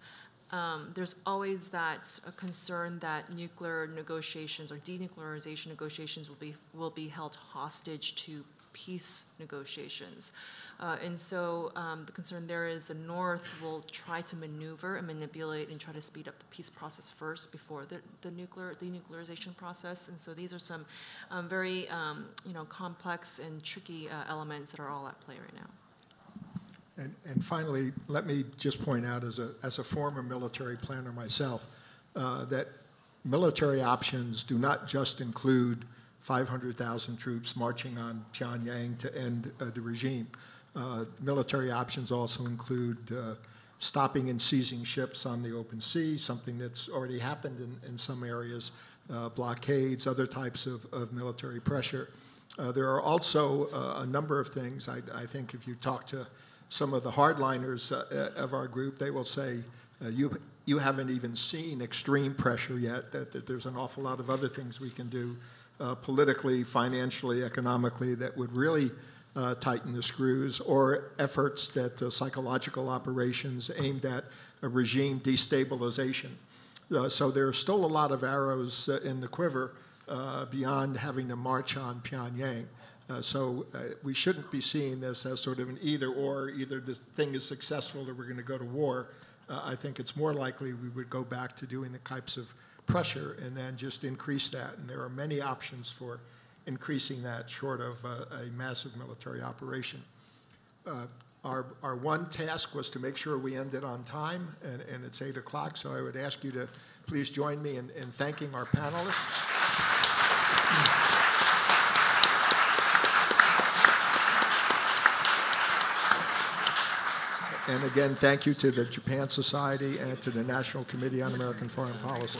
there's always that concern that nuclear negotiations or denuclearization negotiations will be held hostage to peace negotiations. And so the concern there is the North will try to maneuver and manipulate and try to speed up the peace process first before the denuclearization process. And so these are some very complex and tricky elements that are all at play right now. And finally, let me just point out, as a former military planner myself, that military options do not just include 500,000 troops marching on Pyongyang to end the regime. Military options also include stopping and seizing ships on the open sea, something that's already happened in some areas, blockades, other types of military pressure. There are also a number of things. I think if you talk to some of the hardliners of our group, they will say, you haven't even seen extreme pressure yet, that there's an awful lot of other things we can do politically, financially, economically, that would really tighten the screws, or efforts that psychological operations aimed at a regime destabilization. So there are still a lot of arrows in the quiver beyond having to march on Pyongyang. So we shouldn't be seeing this as sort of an either-or, either this thing is successful or we're going to go to war. I think it's more likely we would go back to doing the types of pressure and then just increase that. And there are many options for increasing that short of a massive military operation. Our one task was to make sure we ended on time, and it's 8 o'clock, so I would ask you to please join me in thanking our panelists. And again, thank you to the Japan Society and to the National Committee on American Foreign Policy.